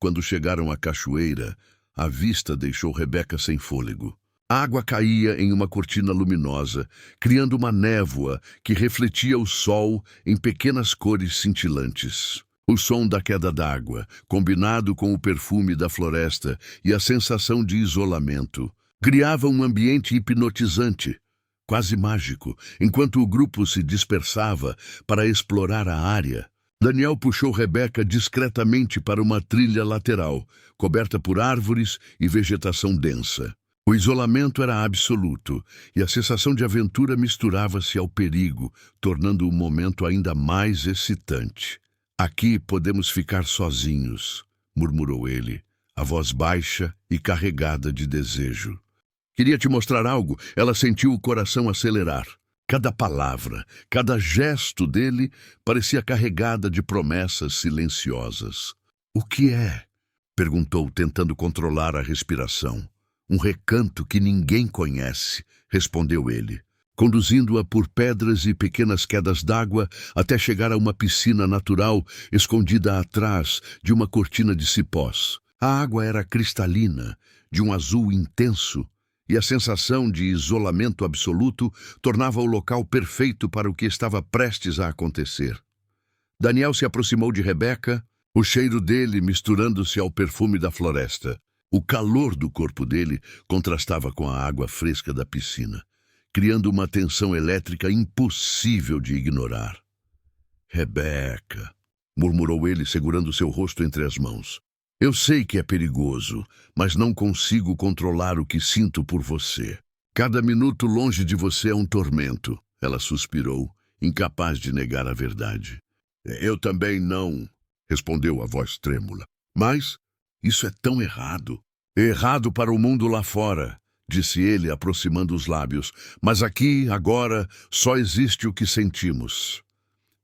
Speaker 1: Quando chegaram à cachoeira, a vista deixou Rebeca sem fôlego. A água caía em uma cortina luminosa, criando uma névoa que refletia o sol em pequenas cores cintilantes. O som da queda d'água, combinado com o perfume da floresta e a sensação de isolamento, criava um ambiente hipnotizante, quase mágico, enquanto o grupo se dispersava para explorar a área. Daniel puxou Rebeca discretamente para uma trilha lateral, coberta por árvores e vegetação densa. O isolamento era absoluto, e a sensação de aventura misturava-se ao perigo, tornando o momento ainda mais excitante. "Aqui podemos ficar sozinhos", murmurou ele, a voz baixa e carregada de desejo. "Queria te mostrar algo." Ela sentiu o coração acelerar. Cada palavra, cada gesto dele parecia carregada de promessas silenciosas. "O que é?" perguntou, tentando controlar a respiração. "Um recanto que ninguém conhece", respondeu ele, conduzindo-a por pedras e pequenas quedas d'água até chegar a uma piscina natural escondida atrás de uma cortina de cipós. A água era cristalina, de um azul intenso, e a sensação de isolamento absoluto tornava o local perfeito para o que estava prestes a acontecer. Daniel se aproximou de Rebeca, o cheiro dele misturando-se ao perfume da floresta. O calor do corpo dele contrastava com a água fresca da piscina, criando uma tensão elétrica impossível de ignorar. "Rebeca", murmurou ele, segurando seu rosto entre as mãos. "Eu sei que é perigoso, mas não consigo controlar o que sinto por você. Cada minuto longe de você é um tormento." Ela suspirou, incapaz de negar a verdade. "Eu também não", respondeu a voz trêmula. "Mas isso é tão errado." Errado para o mundo lá fora, disse ele, aproximando os lábios, mas aqui, agora, só existe o que sentimos.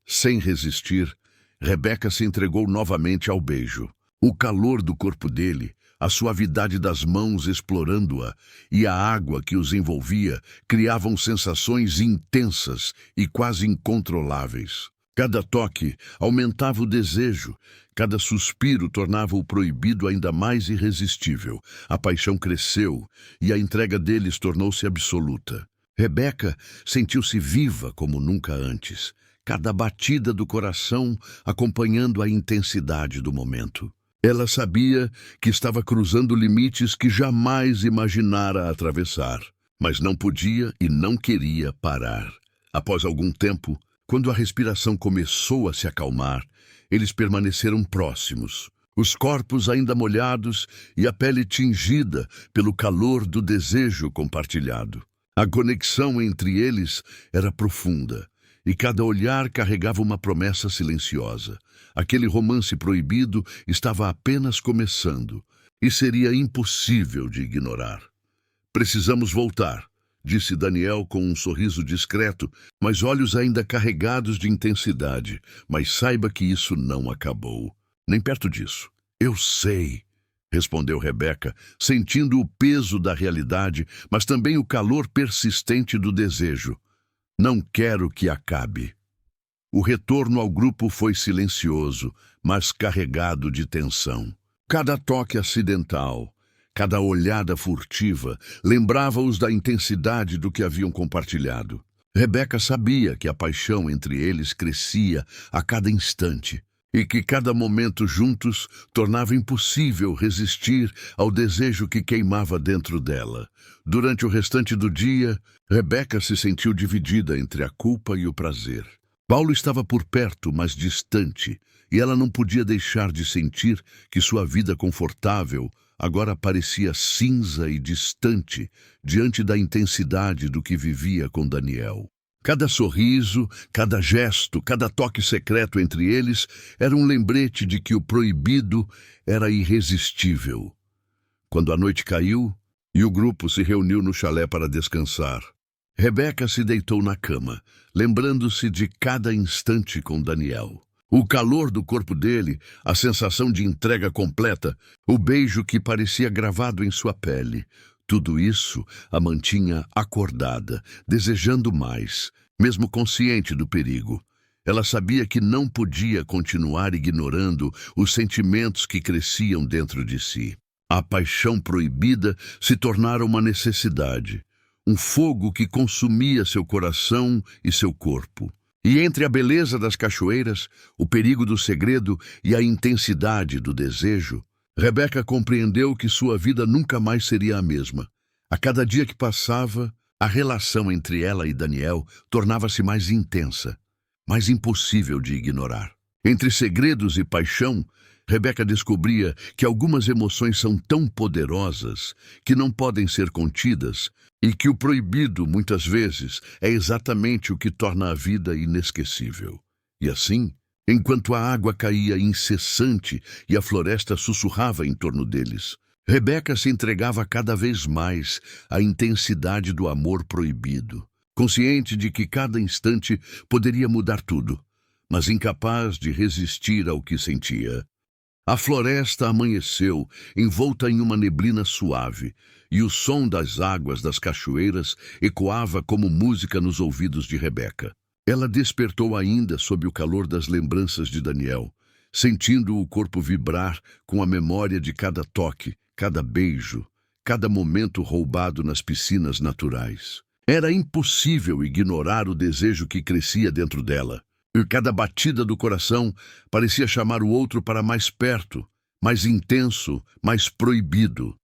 Speaker 1: Sem resistir, Rebeca se entregou novamente ao beijo. O calor do corpo dele, a suavidade das mãos explorando-a e a água que os envolvia criavam sensações intensas e quase incontroláveis. Cada toque aumentava o desejo, cada suspiro tornava o proibido ainda mais irresistível. A paixão cresceu e a entrega deles tornou-se absoluta. Rebeca sentiu-se viva como nunca antes, cada batida do coração acompanhando a intensidade do momento. Ela sabia que estava cruzando limites que jamais imaginara atravessar, mas não podia e não queria parar. Após algum tempo, quando a respiração começou a se acalmar, eles permaneceram próximos, os corpos ainda molhados e a pele tingida pelo calor do desejo compartilhado. A conexão entre eles era profunda, e cada olhar carregava uma promessa silenciosa. Aquele romance proibido estava apenas começando, e seria impossível de ignorar. Precisamos voltar, disse Daniel com um sorriso discreto, mas olhos ainda carregados de intensidade. Mas saiba que isso não acabou. Nem perto disso. Eu sei, respondeu Rebeca, sentindo o peso da realidade, mas também o calor persistente do desejo. Não quero que acabe. O retorno ao grupo foi silencioso, mas carregado de tensão. Cada toque acidental, cada olhada furtiva, lembrava-os da intensidade do que haviam compartilhado. Rebeca sabia que a paixão entre eles crescia a cada instante, e que cada momento juntos tornava impossível resistir ao desejo que queimava dentro dela. Durante o restante do dia, Rebeca se sentiu dividida entre a culpa e o prazer. Paulo estava por perto, mas distante, e ela não podia deixar de sentir que sua vida confortável agora parecia cinza e distante diante da intensidade do que vivia com Daniel. Cada sorriso, cada gesto, cada toque secreto entre eles era um lembrete de que o proibido era irresistível. Quando a noite caiu e o grupo se reuniu no chalé para descansar, Rebeca se deitou na cama, lembrando-se de cada instante com Daniel. O calor do corpo dele, a sensação de entrega completa, o beijo que parecia gravado em sua pele. Tudo isso a mantinha acordada, desejando mais, mesmo consciente do perigo. Ela sabia que não podia continuar ignorando os sentimentos que cresciam dentro de si. A paixão proibida se tornara uma necessidade, um fogo que consumia seu coração e seu corpo. E entre a beleza das cachoeiras, o perigo do segredo e a intensidade do desejo, Rebeca compreendeu que sua vida nunca mais seria a mesma. A cada dia que passava, a relação entre ela e Daniel tornava-se mais intensa, mais impossível de ignorar. Entre segredos e paixão, Rebeca descobria que algumas emoções são tão poderosas que não podem ser contidas e que o proibido, muitas vezes, é exatamente o que torna a vida inesquecível. E assim, enquanto a água caía incessante e a floresta sussurrava em torno deles, Rebeca se entregava cada vez mais à intensidade do amor proibido, consciente de que cada instante poderia mudar tudo, mas incapaz de resistir ao que sentia. A floresta amanheceu, envolta em uma neblina suave, e o som das águas das cachoeiras ecoava como música nos ouvidos de Rebeca. Ela despertou ainda sob o calor das lembranças de Daniel, sentindo o corpo vibrar com a memória de cada toque, cada beijo, cada momento roubado nas piscinas naturais. Era impossível ignorar o desejo que crescia dentro dela. E cada batida do coração parecia chamar o outro para mais perto, mais intenso, mais proibido.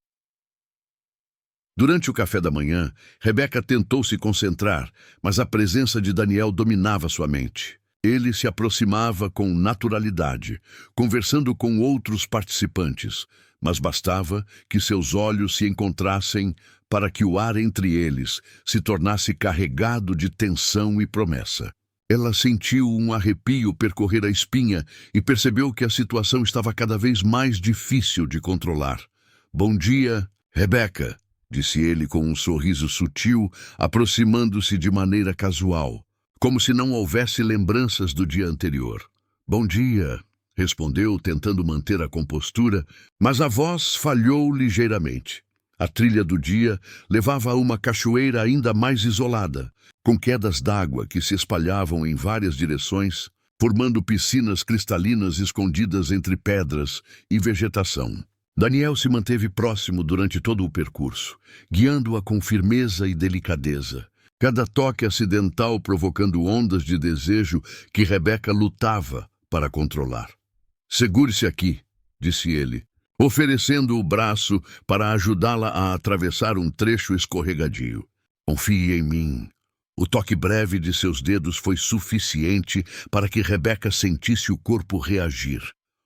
Speaker 1: Durante o café da manhã, Rebeca tentou se concentrar, mas a presença de Daniel dominava sua mente. Ele se aproximava com naturalidade, conversando com outros participantes, mas bastava que seus olhos se encontrassem para que o ar entre eles se tornasse carregado de tensão e promessa. Ela sentiu um arrepio percorrer a espinha e percebeu que a situação estava cada vez mais difícil de controlar. Bom dia, Rebeca, disse ele com um sorriso sutil, aproximando-se de maneira casual, como se não houvesse lembranças do dia anterior. Bom dia, respondeu, tentando manter a compostura, mas a voz falhou ligeiramente. A trilha do dia levava a uma cachoeira ainda mais isolada, com quedas d'água que se espalhavam em várias direções, formando piscinas cristalinas escondidas entre pedras e vegetação. Daniel se manteve próximo durante todo o percurso, guiando-a com firmeza e delicadeza, cada toque acidental provocando ondas de desejo que Rebeca lutava para controlar. Segure-se aqui, disse ele, oferecendo o braço para ajudá-la a atravessar um trecho escorregadio. Confie em mim. O toque breve de seus dedos foi suficiente para que Rebeca sentisse o corpo reagir,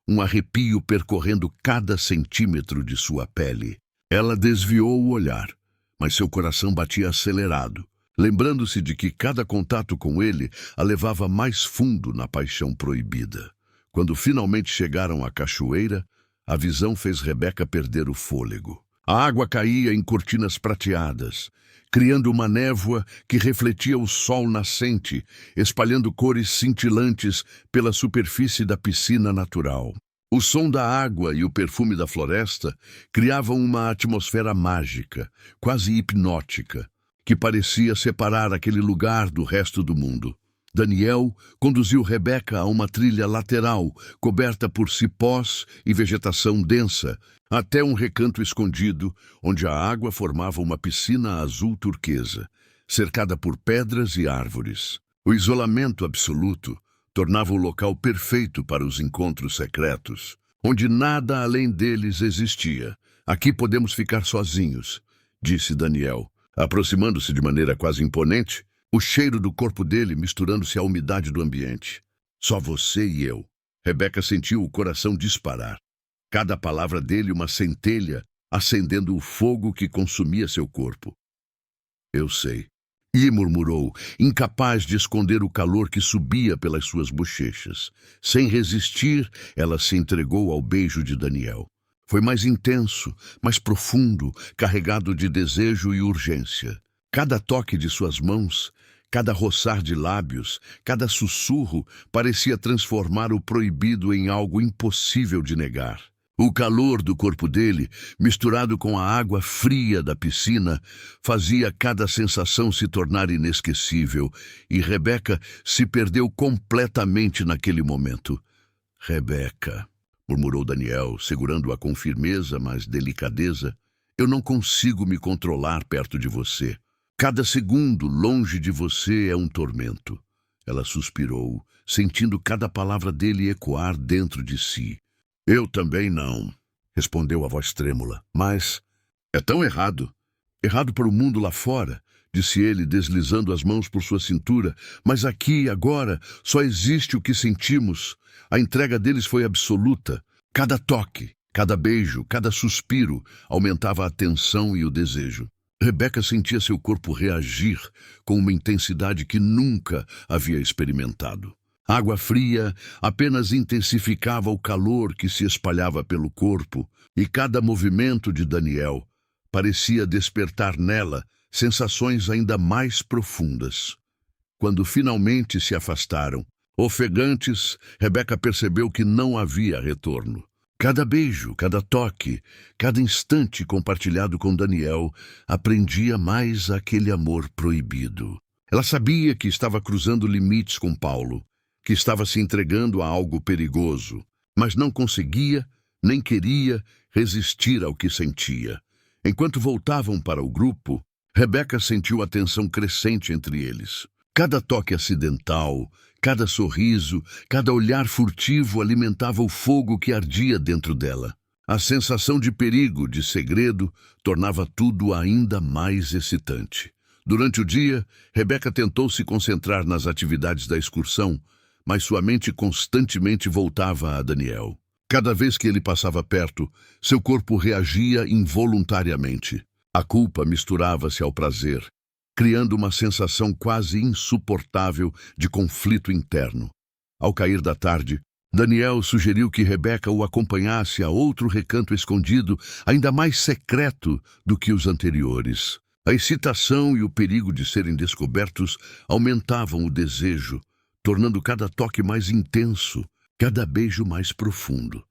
Speaker 1: um arrepio percorrendo cada centímetro de sua pele. Ela desviou o olhar, mas seu coração batia acelerado, lembrando-se de que cada contato com ele a levava mais fundo na paixão proibida. Quando finalmente chegaram à cachoeira, a visão fez Rebeca perder o fôlego. A água caía em cortinas prateadas, criando uma névoa que refletia o sol nascente, espalhando cores cintilantes pela superfície da piscina natural. O som da água e o perfume da floresta criavam uma atmosfera mágica, quase hipnótica, que parecia separar aquele lugar do resto do mundo. Daniel conduziu Rebeca a uma trilha lateral, coberta por cipós e vegetação densa, até um recanto escondido, onde a água formava uma piscina azul turquesa, cercada por pedras e árvores. O isolamento absoluto tornava o local perfeito para os encontros secretos, onde nada além deles existia. Aqui podemos ficar sozinhos, disse Daniel, aproximando-se de maneira quase imponente, o cheiro do corpo dele misturando-se à umidade do ambiente. Só você e eu. Rebeca sentiu o coração disparar. Cada palavra dele uma centelha, acendendo o fogo que consumia seu corpo. Eu sei. E murmurou, incapaz de esconder o calor que subia pelas suas bochechas. Sem resistir, ela se entregou ao beijo de Daniel. Foi mais intenso, mais profundo, carregado de desejo e urgência. Cada toque de suas mãos, cada roçar de lábios, cada sussurro parecia transformar o proibido em algo impossível de negar. O calor do corpo dele, misturado com a água fria da piscina, fazia cada sensação se tornar inesquecível, e Rebeca se perdeu completamente naquele momento. Rebeca, murmurou Daniel, segurando-a com firmeza, mas delicadeza, eu não consigo me controlar perto de você. Cada segundo longe de você é um tormento. Ela suspirou, sentindo cada palavra dele ecoar dentro de si. Eu também não, respondeu a voz trêmula. Mas é tão errado. Errado para o mundo lá fora, disse ele, deslizando as mãos por sua cintura. Mas aqui, agora, só existe o que sentimos. A entrega deles foi absoluta. Cada toque, cada beijo, cada suspiro aumentava a tensão e o desejo. Rebeca sentia seu corpo reagir com uma intensidade que nunca havia experimentado. Água fria apenas intensificava o calor que se espalhava pelo corpo, e cada movimento de Daniel parecia despertar nela sensações ainda mais profundas. Quando finalmente se afastaram, ofegantes, Rebeca percebeu que não havia retorno. Cada beijo, cada toque, cada instante compartilhado com Daniel aprendia mais aquele amor proibido. Ela sabia que estava cruzando limites com Paulo, que estava se entregando a algo perigoso, mas não conseguia, nem queria, resistir ao que sentia. Enquanto voltavam para o grupo, Rebeca sentiu a tensão crescente entre eles. Cada toque acidental, cada sorriso, cada olhar furtivo alimentava o fogo que ardia dentro dela. A sensação de perigo, de segredo, tornava tudo ainda mais excitante. Durante o dia, Rebeca tentou se concentrar nas atividades da excursão, mas sua mente constantemente voltava a Daniel. Cada vez que ele passava perto, seu corpo reagia involuntariamente. A culpa misturava-se ao prazer, criando uma sensação quase insuportável de conflito interno. Ao cair da tarde, Daniel sugeriu que Rebeca o acompanhasse a outro recanto escondido, ainda mais secreto do que os anteriores. A excitação e o perigo de serem descobertos aumentavam o desejo, tornando cada toque mais intenso, cada beijo mais profundo.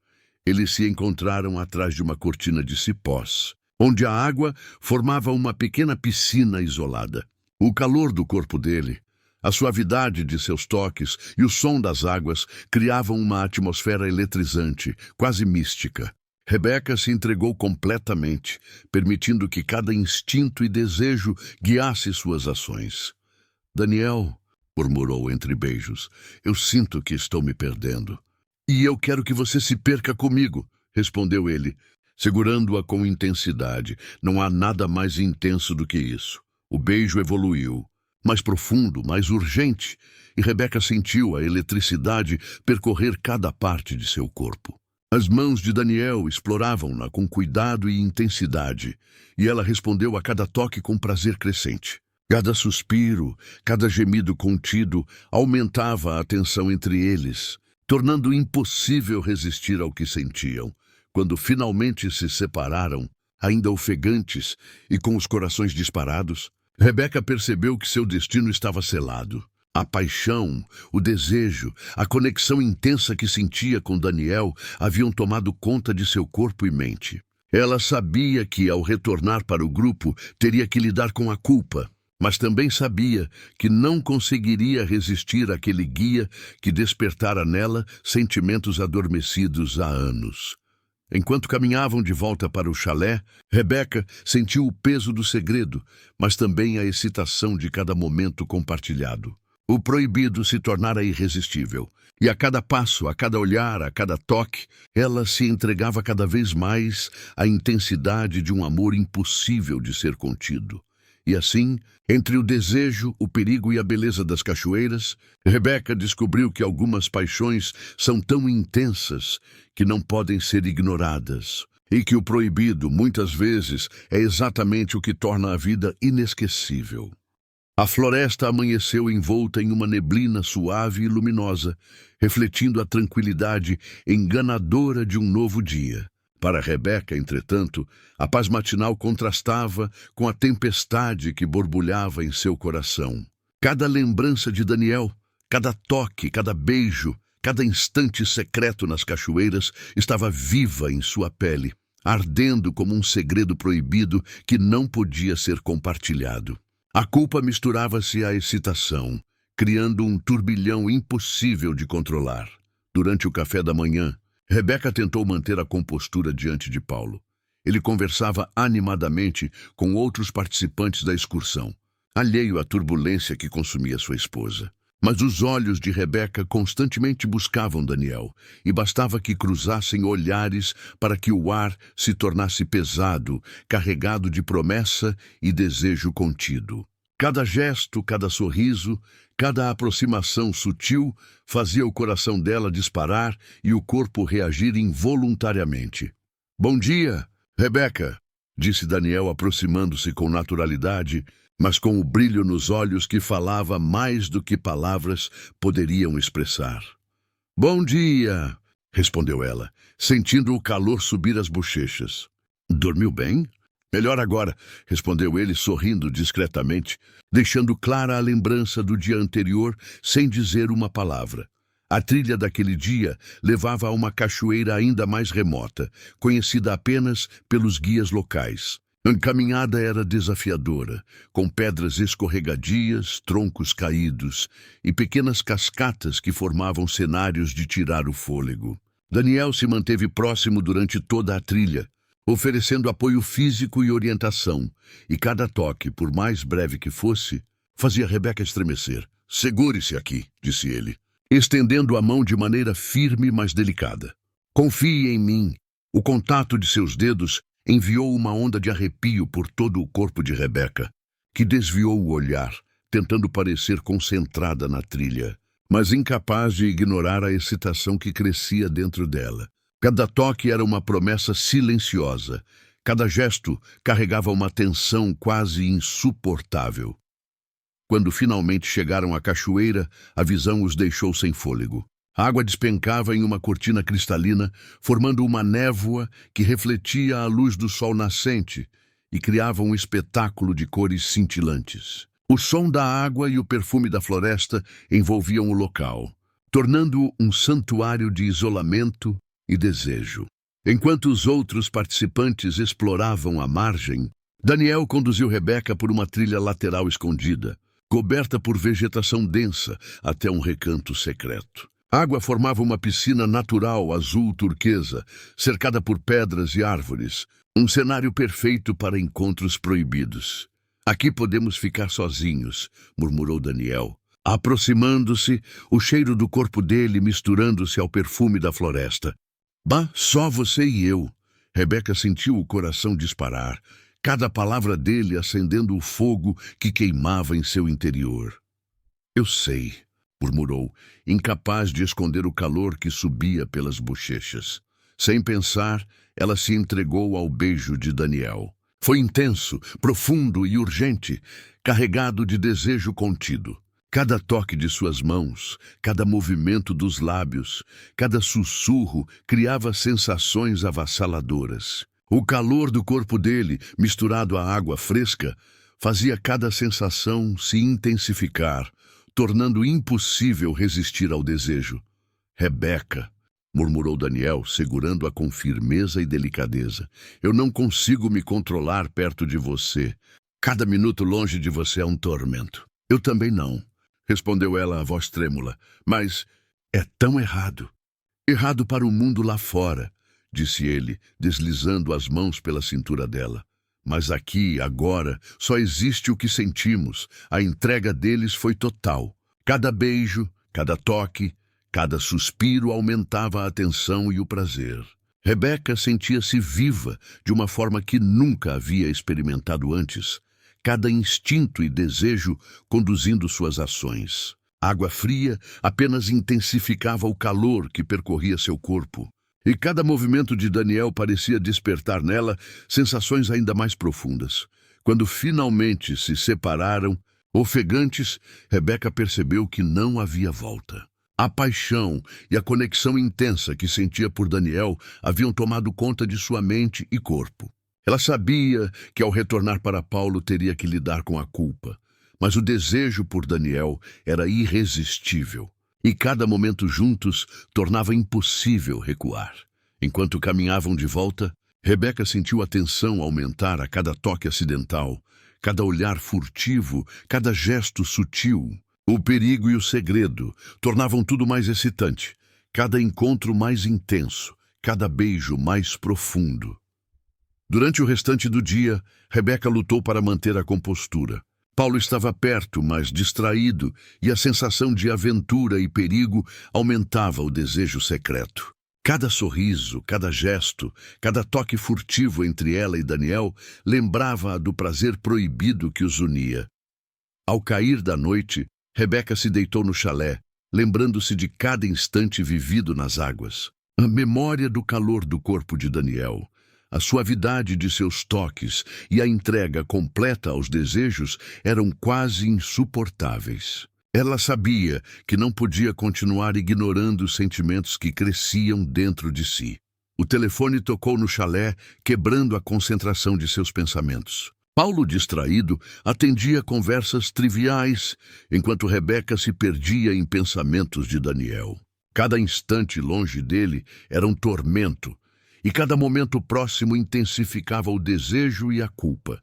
Speaker 1: Eles se encontraram atrás de uma cortina de cipós, onde a água formava uma pequena piscina isolada. O calor do corpo dele, a suavidade de seus toques e o som das águas criavam uma atmosfera eletrizante, quase mística. Rebeca se entregou completamente, permitindo que cada instinto e desejo guiasse suas ações. Daniel, murmurou entre beijos, eu sinto que estou me perdendo. E eu quero que você se perca comigo, respondeu ele, segurando-a com intensidade. Não há nada mais intenso do que isso. O beijo evoluiu, mais profundo, mais urgente, e Rebeca sentiu a eletricidade percorrer cada parte de seu corpo. As mãos de Daniel exploravam-na com cuidado e intensidade, e ela respondeu a cada toque com prazer crescente. Cada suspiro, cada gemido contido aumentava a tensão entre eles, tornando impossível resistir ao que sentiam. Quando finalmente se separaram, ainda ofegantes e com os corações disparados, Rebeca percebeu que seu destino estava selado. A paixão, o desejo, a conexão intensa que sentia com Daniel haviam tomado conta de seu corpo e mente. Ela sabia que, ao retornar para o grupo, teria que lidar com a culpa, mas também sabia que não conseguiria resistir àquele guia que despertara nela sentimentos adormecidos há anos. Enquanto caminhavam de volta para o chalé, Rebeca sentiu o peso do segredo, mas também a excitação de cada momento compartilhado. O proibido se tornara irresistível, e a cada passo, a cada olhar, a cada toque, ela se entregava cada vez mais à intensidade de um amor impossível de ser contido. E assim, entre o desejo, o perigo e a beleza das cachoeiras, Rebeca descobriu que algumas paixões são tão intensas que não podem ser ignoradas, e que o proibido, muitas vezes, é exatamente o que torna a vida inesquecível. A floresta amanheceu envolta em uma neblina suave e luminosa, refletindo a tranquilidade enganadora de um novo dia. Para Rebeca, entretanto, a paz matinal contrastava com a tempestade que borbulhava em seu coração. Cada lembrança de Daniel, cada toque, cada beijo, cada instante secreto nas cachoeiras estava viva em sua pele, ardendo como um segredo proibido que não podia ser compartilhado. A culpa misturava-se à excitação, criando um turbilhão impossível de controlar. Durante o café da manhã, Rebeca tentou manter a compostura diante de Paulo. Ele conversava animadamente com outros participantes da excursão, alheio à turbulência que consumia sua esposa. Mas os olhos de Rebeca constantemente buscavam Daniel, e bastava que cruzassem olhares para que o ar se tornasse pesado, carregado de promessa e desejo contido. Cada gesto, cada sorriso, cada aproximação sutil fazia o coração dela disparar e o corpo reagir involuntariamente. "Bom dia, Rebeca", disse Daniel, aproximando-se com naturalidade, mas com o brilho nos olhos que falava mais do que palavras poderiam expressar. "Bom dia", respondeu ela, sentindo o calor subir as bochechas. "Dormiu bem?" "Melhor agora", respondeu ele, sorrindo discretamente, deixando clara a lembrança do dia anterior sem dizer uma palavra. A trilha daquele dia levava a uma cachoeira ainda mais remota, conhecida apenas pelos guias locais. A caminhada era desafiadora, com pedras escorregadias, troncos caídos e pequenas cascatas que formavam cenários de tirar o fôlego. Daniel se manteve próximo durante toda a trilha, oferecendo apoio físico e orientação, e cada toque, por mais breve que fosse, fazia Rebeca estremecer. "Segure-se aqui", disse ele, estendendo a mão de maneira firme, mas delicada. "Confie em mim." O contato de seus dedos enviou uma onda de arrepio por todo o corpo de Rebeca, que desviou o olhar, tentando parecer concentrada na trilha, mas incapaz de ignorar a excitação que crescia dentro dela. Cada toque era uma promessa silenciosa, cada gesto carregava uma tensão quase insuportável. Quando finalmente chegaram à cachoeira, a visão os deixou sem fôlego. A água despencava em uma cortina cristalina, formando uma névoa que refletia a luz do sol nascente e criava um espetáculo de cores cintilantes. O som da água e o perfume da floresta envolviam o local, tornando-o um santuário de isolamento e desejo. Enquanto os outros participantes exploravam a margem, Daniel conduziu Rebeca por uma trilha lateral escondida, coberta por vegetação densa, até um recanto secreto. A água formava uma piscina natural azul turquesa, cercada por pedras e árvores, um cenário perfeito para encontros proibidos. Aqui podemos ficar sozinhos, murmurou Daniel, aproximando-se, o cheiro do corpo dele misturando-se ao perfume da floresta. Bah, só você e eu. Rebeca sentiu o coração disparar, cada palavra dele acendendo o fogo que queimava em seu interior. Eu sei, murmurou, incapaz de esconder o calor que subia pelas bochechas. Sem pensar, ela se entregou ao beijo de Daniel. Foi intenso, profundo e urgente, carregado de desejo contido. Cada toque de suas mãos, cada movimento dos lábios, cada sussurro criava sensações avassaladoras. O calor do corpo dele, misturado à água fresca, fazia cada sensação se intensificar, tornando impossível resistir ao desejo. Rebeca, murmurou Daniel, segurando-a com firmeza e delicadeza. Eu não consigo me controlar perto de você. Cada minuto longe de você é um tormento. Eu também não, respondeu ela, a voz trêmula. Mas é tão errado. Errado para o mundo lá fora, disse ele, deslizando as mãos pela cintura dela. Mas aqui, agora, só existe o que sentimos. A entrega deles foi total. Cada beijo, cada toque, cada suspiro aumentava a tensão e o prazer. Rebeca sentia-se viva de uma forma que nunca havia experimentado antes. Cada instinto e desejo conduzindo suas ações. Água fria apenas intensificava o calor que percorria seu corpo. E cada movimento de Daniel parecia despertar nela sensações ainda mais profundas. Quando finalmente se separaram, ofegantes, Rebeca percebeu que não havia volta. A paixão e a conexão intensa que sentia por Daniel haviam tomado conta de sua mente e corpo. Ela sabia que ao retornar para Paulo teria que lidar com a culpa, mas o desejo por Daniel era irresistível. E cada momento juntos tornava impossível recuar. Enquanto caminhavam de volta, Rebeca sentiu a tensão aumentar a cada toque acidental, cada olhar furtivo, cada gesto sutil. O perigo e o segredo tornavam tudo mais excitante, cada encontro mais intenso, cada beijo mais profundo. Durante o restante do dia, Rebeca lutou para manter a compostura. Paulo estava perto, mas distraído, e a sensação de aventura e perigo aumentava o desejo secreto. Cada sorriso, cada gesto, cada toque furtivo entre ela e Daniel lembrava-a do prazer proibido que os unia. Ao cair da noite, Rebeca se deitou no chalé, lembrando-se de cada instante vivido nas águas. A memória do calor do corpo de Daniel, a suavidade de seus toques e a entrega completa aos desejos eram quase insuportáveis. Ela sabia que não podia continuar ignorando os sentimentos que cresciam dentro de si. O telefone tocou no chalé, quebrando a concentração de seus pensamentos. Paulo, distraído, atendia conversas triviais, enquanto Rebeca se perdia em pensamentos de Daniel. Cada instante longe dele era um tormento, e cada momento próximo intensificava o desejo e a culpa.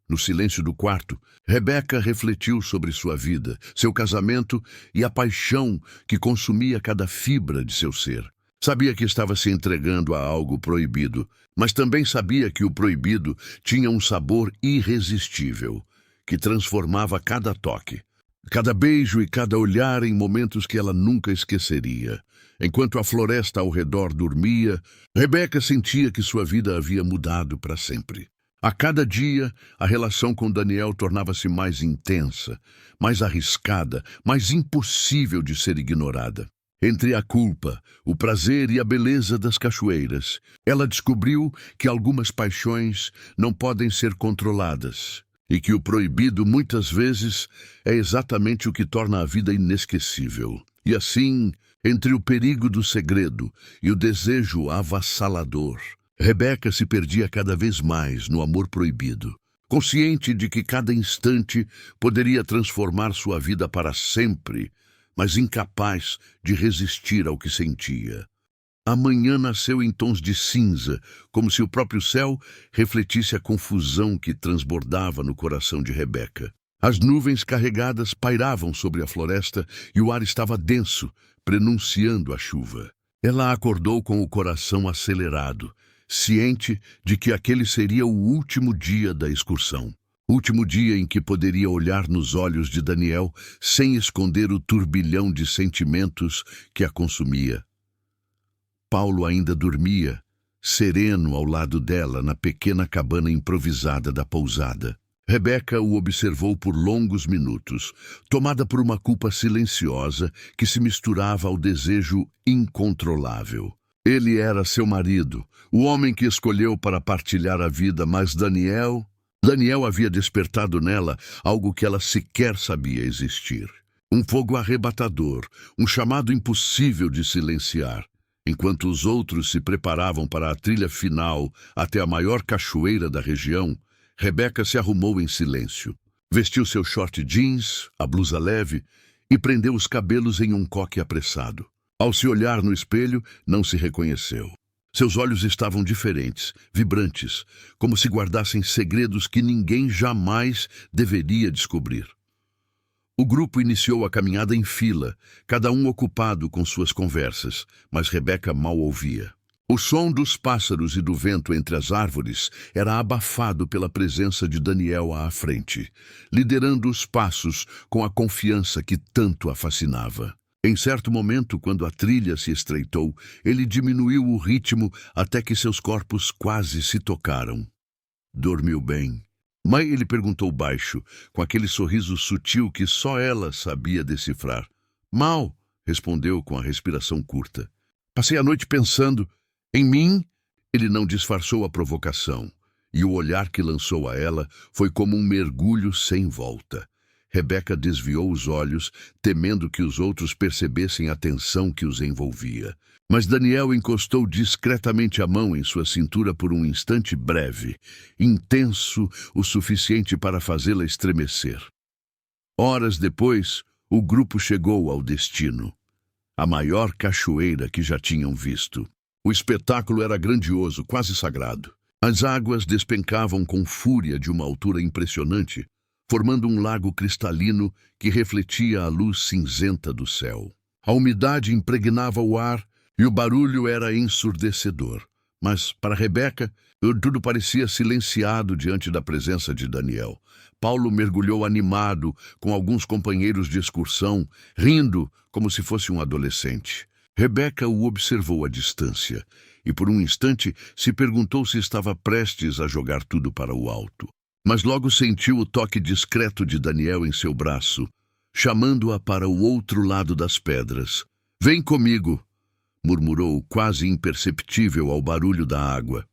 Speaker 1: No silêncio do quarto, Rebeca refletiu sobre sua vida, seu casamento e a paixão que consumia cada fibra de seu ser. Sabia que estava se entregando a algo proibido, mas também sabia que o proibido tinha um sabor irresistível, que transformava cada toque, cada beijo e cada olhar em momentos que ela nunca esqueceria. Enquanto a floresta ao redor dormia, Rebeca sentia que sua vida havia mudado para sempre. A cada dia, a relação com Daniel tornava-se mais intensa, mais arriscada, mais impossível de ser ignorada. Entre a culpa, o prazer e a beleza das cachoeiras, ela descobriu que algumas paixões não podem ser controladas e que o proibido muitas vezes é exatamente o que torna a vida inesquecível. E assim, entre o perigo do segredo e o desejo avassalador, Rebeca se perdia cada vez mais no amor proibido, consciente de que cada instante poderia transformar sua vida para sempre, mas incapaz de resistir ao que sentia. A manhã nasceu em tons de cinza, como se o próprio céu refletisse a confusão que transbordava no coração de Rebeca. As nuvens carregadas pairavam sobre a floresta e o ar estava denso, prenunciando a chuva. Ela acordou com o coração acelerado, ciente de que aquele seria o último dia da excursão. Último dia em que poderia olhar nos olhos de Daniel sem esconder o turbilhão de sentimentos que a consumia. Paulo ainda dormia, sereno ao lado dela na pequena cabana improvisada da pousada. Rebeca o observou por longos minutos, tomada por uma culpa silenciosa que se misturava ao desejo incontrolável. Ele era seu marido, o homem que escolheu para partilhar a vida, mas Daniel havia despertado nela algo que ela sequer sabia existir. Um fogo arrebatador, um chamado impossível de silenciar. Enquanto os outros se preparavam para a trilha final até a maior cachoeira da região, Rebeca se arrumou em silêncio. Vestiu seu short jeans, a blusa leve, e prendeu os cabelos em um coque apressado. Ao se olhar no espelho, não se reconheceu. Seus olhos estavam diferentes, vibrantes, como se guardassem segredos que ninguém jamais deveria descobrir. O grupo iniciou a caminhada em fila, cada um ocupado com suas conversas, mas Rebeca mal ouvia. O som dos pássaros e do vento entre as árvores era abafado pela presença de Daniel à frente, liderando os passos com a confiança que tanto a fascinava. Em certo momento, quando a trilha se estreitou, ele diminuiu o ritmo até que seus corpos quase se tocaram. Dormiu bem? Mãe, ele perguntou baixo, com aquele sorriso sutil que só ela sabia decifrar. Mal, respondeu com a respiração curta. Passei a noite pensando em mim. Ele não disfarçou a provocação, e o olhar que lançou a ela foi como um mergulho sem volta. Rebeca desviou os olhos, temendo que os outros percebessem a tensão que os envolvia. Mas Daniel encostou discretamente a mão em sua cintura por um instante breve, intenso o suficiente para fazê-la estremecer. Horas depois, o grupo chegou ao destino, a maior cachoeira que já tinham visto. O espetáculo era grandioso, quase sagrado. As águas despencavam com fúria de uma altura impressionante, formando um lago cristalino que refletia a luz cinzenta do céu. A umidade impregnava o ar e o barulho era ensurdecedor. Mas, para Rebeca, tudo parecia silenciado diante da presença de Daniel. Paulo mergulhou animado com alguns companheiros de excursão, rindo como se fosse um adolescente. Rebeca o observou à distância e, por um instante, se perguntou se estava prestes a jogar tudo para o alto. Mas logo sentiu o toque discreto de Daniel em seu braço, chamando-a para o outro lado das pedras. — Vem comigo! Murmurou, quase imperceptível ao barulho da água.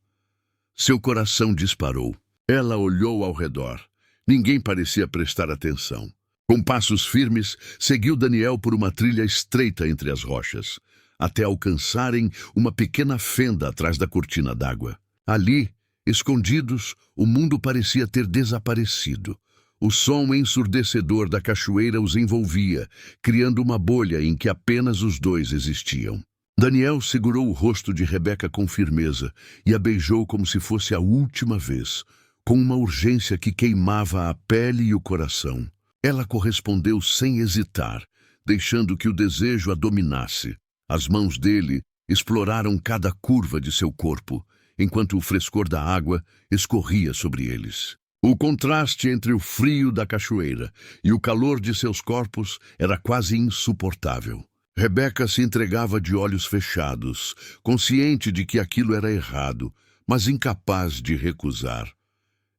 Speaker 1: Seu coração disparou. Ela olhou ao redor. Ninguém parecia prestar atenção. Com passos firmes, seguiu Daniel por uma trilha estreita entre as rochas, até alcançarem uma pequena fenda atrás da cortina d'água. Ali, escondidos, o mundo parecia ter desaparecido. O som ensurdecedor da cachoeira os envolvia, criando uma bolha em que apenas os dois existiam. Daniel segurou o rosto de Rebeca com firmeza e a beijou como se fosse a última vez, com uma urgência que queimava a pele e o coração. Ela correspondeu sem hesitar, deixando que o desejo a dominasse. As mãos dele exploraram cada curva de seu corpo, enquanto o frescor da água escorria sobre eles. O contraste entre o frio da cachoeira e o calor de seus corpos era quase insuportável. Rebeca se entregava de olhos fechados, consciente de que aquilo era errado, mas incapaz de recusar.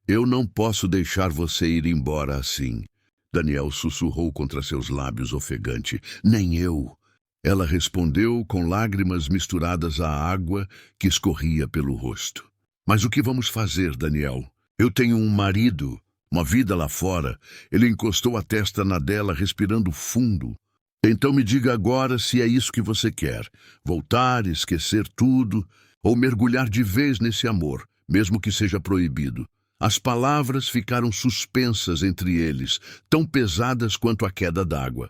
Speaker 1: Eu não posso deixar você ir embora assim, Daniel sussurrou contra seus lábios ofegante. Nem eu. Ela respondeu com lágrimas misturadas à água que escorria pelo rosto. Mas o que vamos fazer, Daniel? Eu tenho um marido, uma vida lá fora. Ele encostou a testa na dela, respirando fundo. Então me diga agora se é isso que você quer: voltar, esquecer tudo, ou mergulhar de vez nesse amor, mesmo que seja proibido. As palavras ficaram suspensas entre eles, tão pesadas quanto a queda d'água.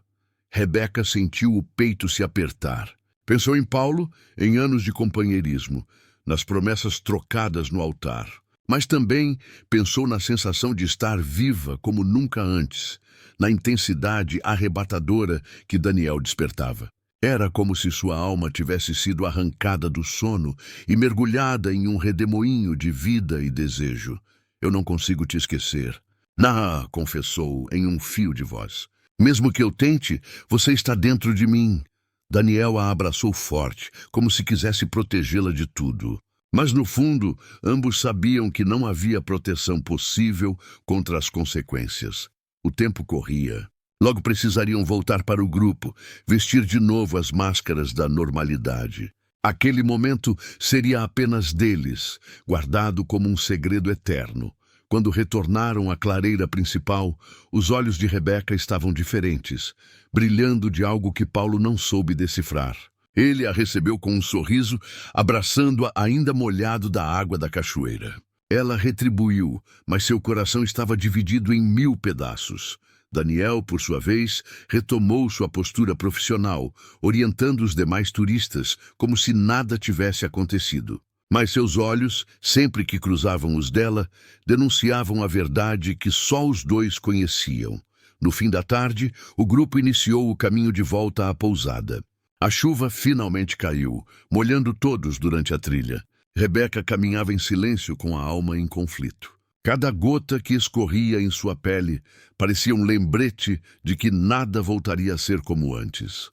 Speaker 1: Rebeca sentiu o peito se apertar. Pensou em Paulo, em anos de companheirismo, nas promessas trocadas no altar. Mas também pensou na sensação de estar viva como nunca antes, na intensidade arrebatadora que Daniel despertava. Era como se sua alma tivesse sido arrancada do sono e mergulhada em um redemoinho de vida e desejo. Eu não consigo te esquecer. "Não", confessou em um fio de voz. "Mesmo que eu tente, você está dentro de mim." Daniel a abraçou forte, como se quisesse protegê-la de tudo. Mas no fundo, ambos sabiam que não havia proteção possível contra as consequências. O tempo corria. Logo precisariam voltar para o grupo, vestir de novo as máscaras da normalidade. Aquele momento seria apenas deles, guardado como um segredo eterno. Quando retornaram à clareira principal, os olhos de Rebeca estavam diferentes, brilhando de algo que Paulo não soube decifrar. Ele a recebeu com um sorriso, abraçando-a ainda molhado da água da cachoeira. Ela retribuiu, mas seu coração estava dividido em 1000 pedaços. Daniel, por sua vez, retomou sua postura profissional, orientando os demais turistas como se nada tivesse acontecido. Mas seus olhos, sempre que cruzavam os dela, denunciavam a verdade que só os dois conheciam. No fim da tarde, o grupo iniciou o caminho de volta à pousada. A chuva finalmente caiu, molhando todos durante a trilha. Rebeca caminhava em silêncio com a alma em conflito. Cada gota que escorria em sua pele parecia um lembrete de que nada voltaria a ser como antes.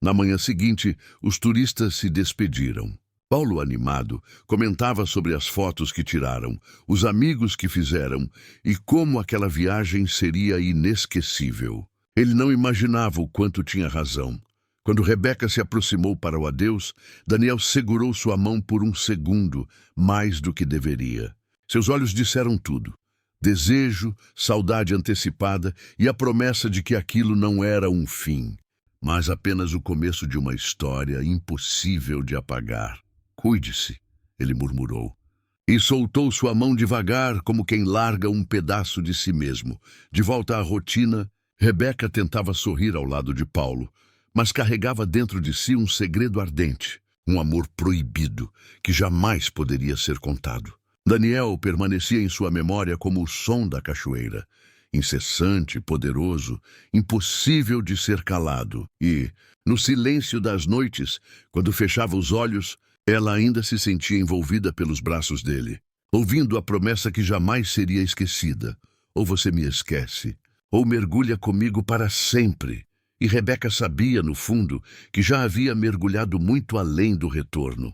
Speaker 1: Na manhã seguinte, os turistas se despediram. Paulo, animado, comentava sobre as fotos que tiraram, os amigos que fizeram e como aquela viagem seria inesquecível. Ele não imaginava o quanto tinha razão. Quando Rebeca se aproximou para o adeus, Daniel segurou sua mão por um segundo, mais do que deveria. Seus olhos disseram tudo: desejo, saudade antecipada e a promessa de que aquilo não era um fim, mas apenas o começo de uma história impossível de apagar. "Cuide-se", ele murmurou. E soltou sua mão devagar, como quem larga um pedaço de si mesmo. De volta à rotina, Rebeca tentava sorrir ao lado de Paulo, mas carregava dentro de si um segredo ardente, um amor proibido, que jamais poderia ser contado. Daniel permanecia em sua memória como o som da cachoeira, incessante, poderoso, impossível de ser calado. E, no silêncio das noites, quando fechava os olhos, ela ainda se sentia envolvida pelos braços dele, ouvindo a promessa que jamais seria esquecida: ou você me esquece, ou mergulha comigo para sempre. E Rebeca sabia, no fundo, que já havia mergulhado muito além do retorno.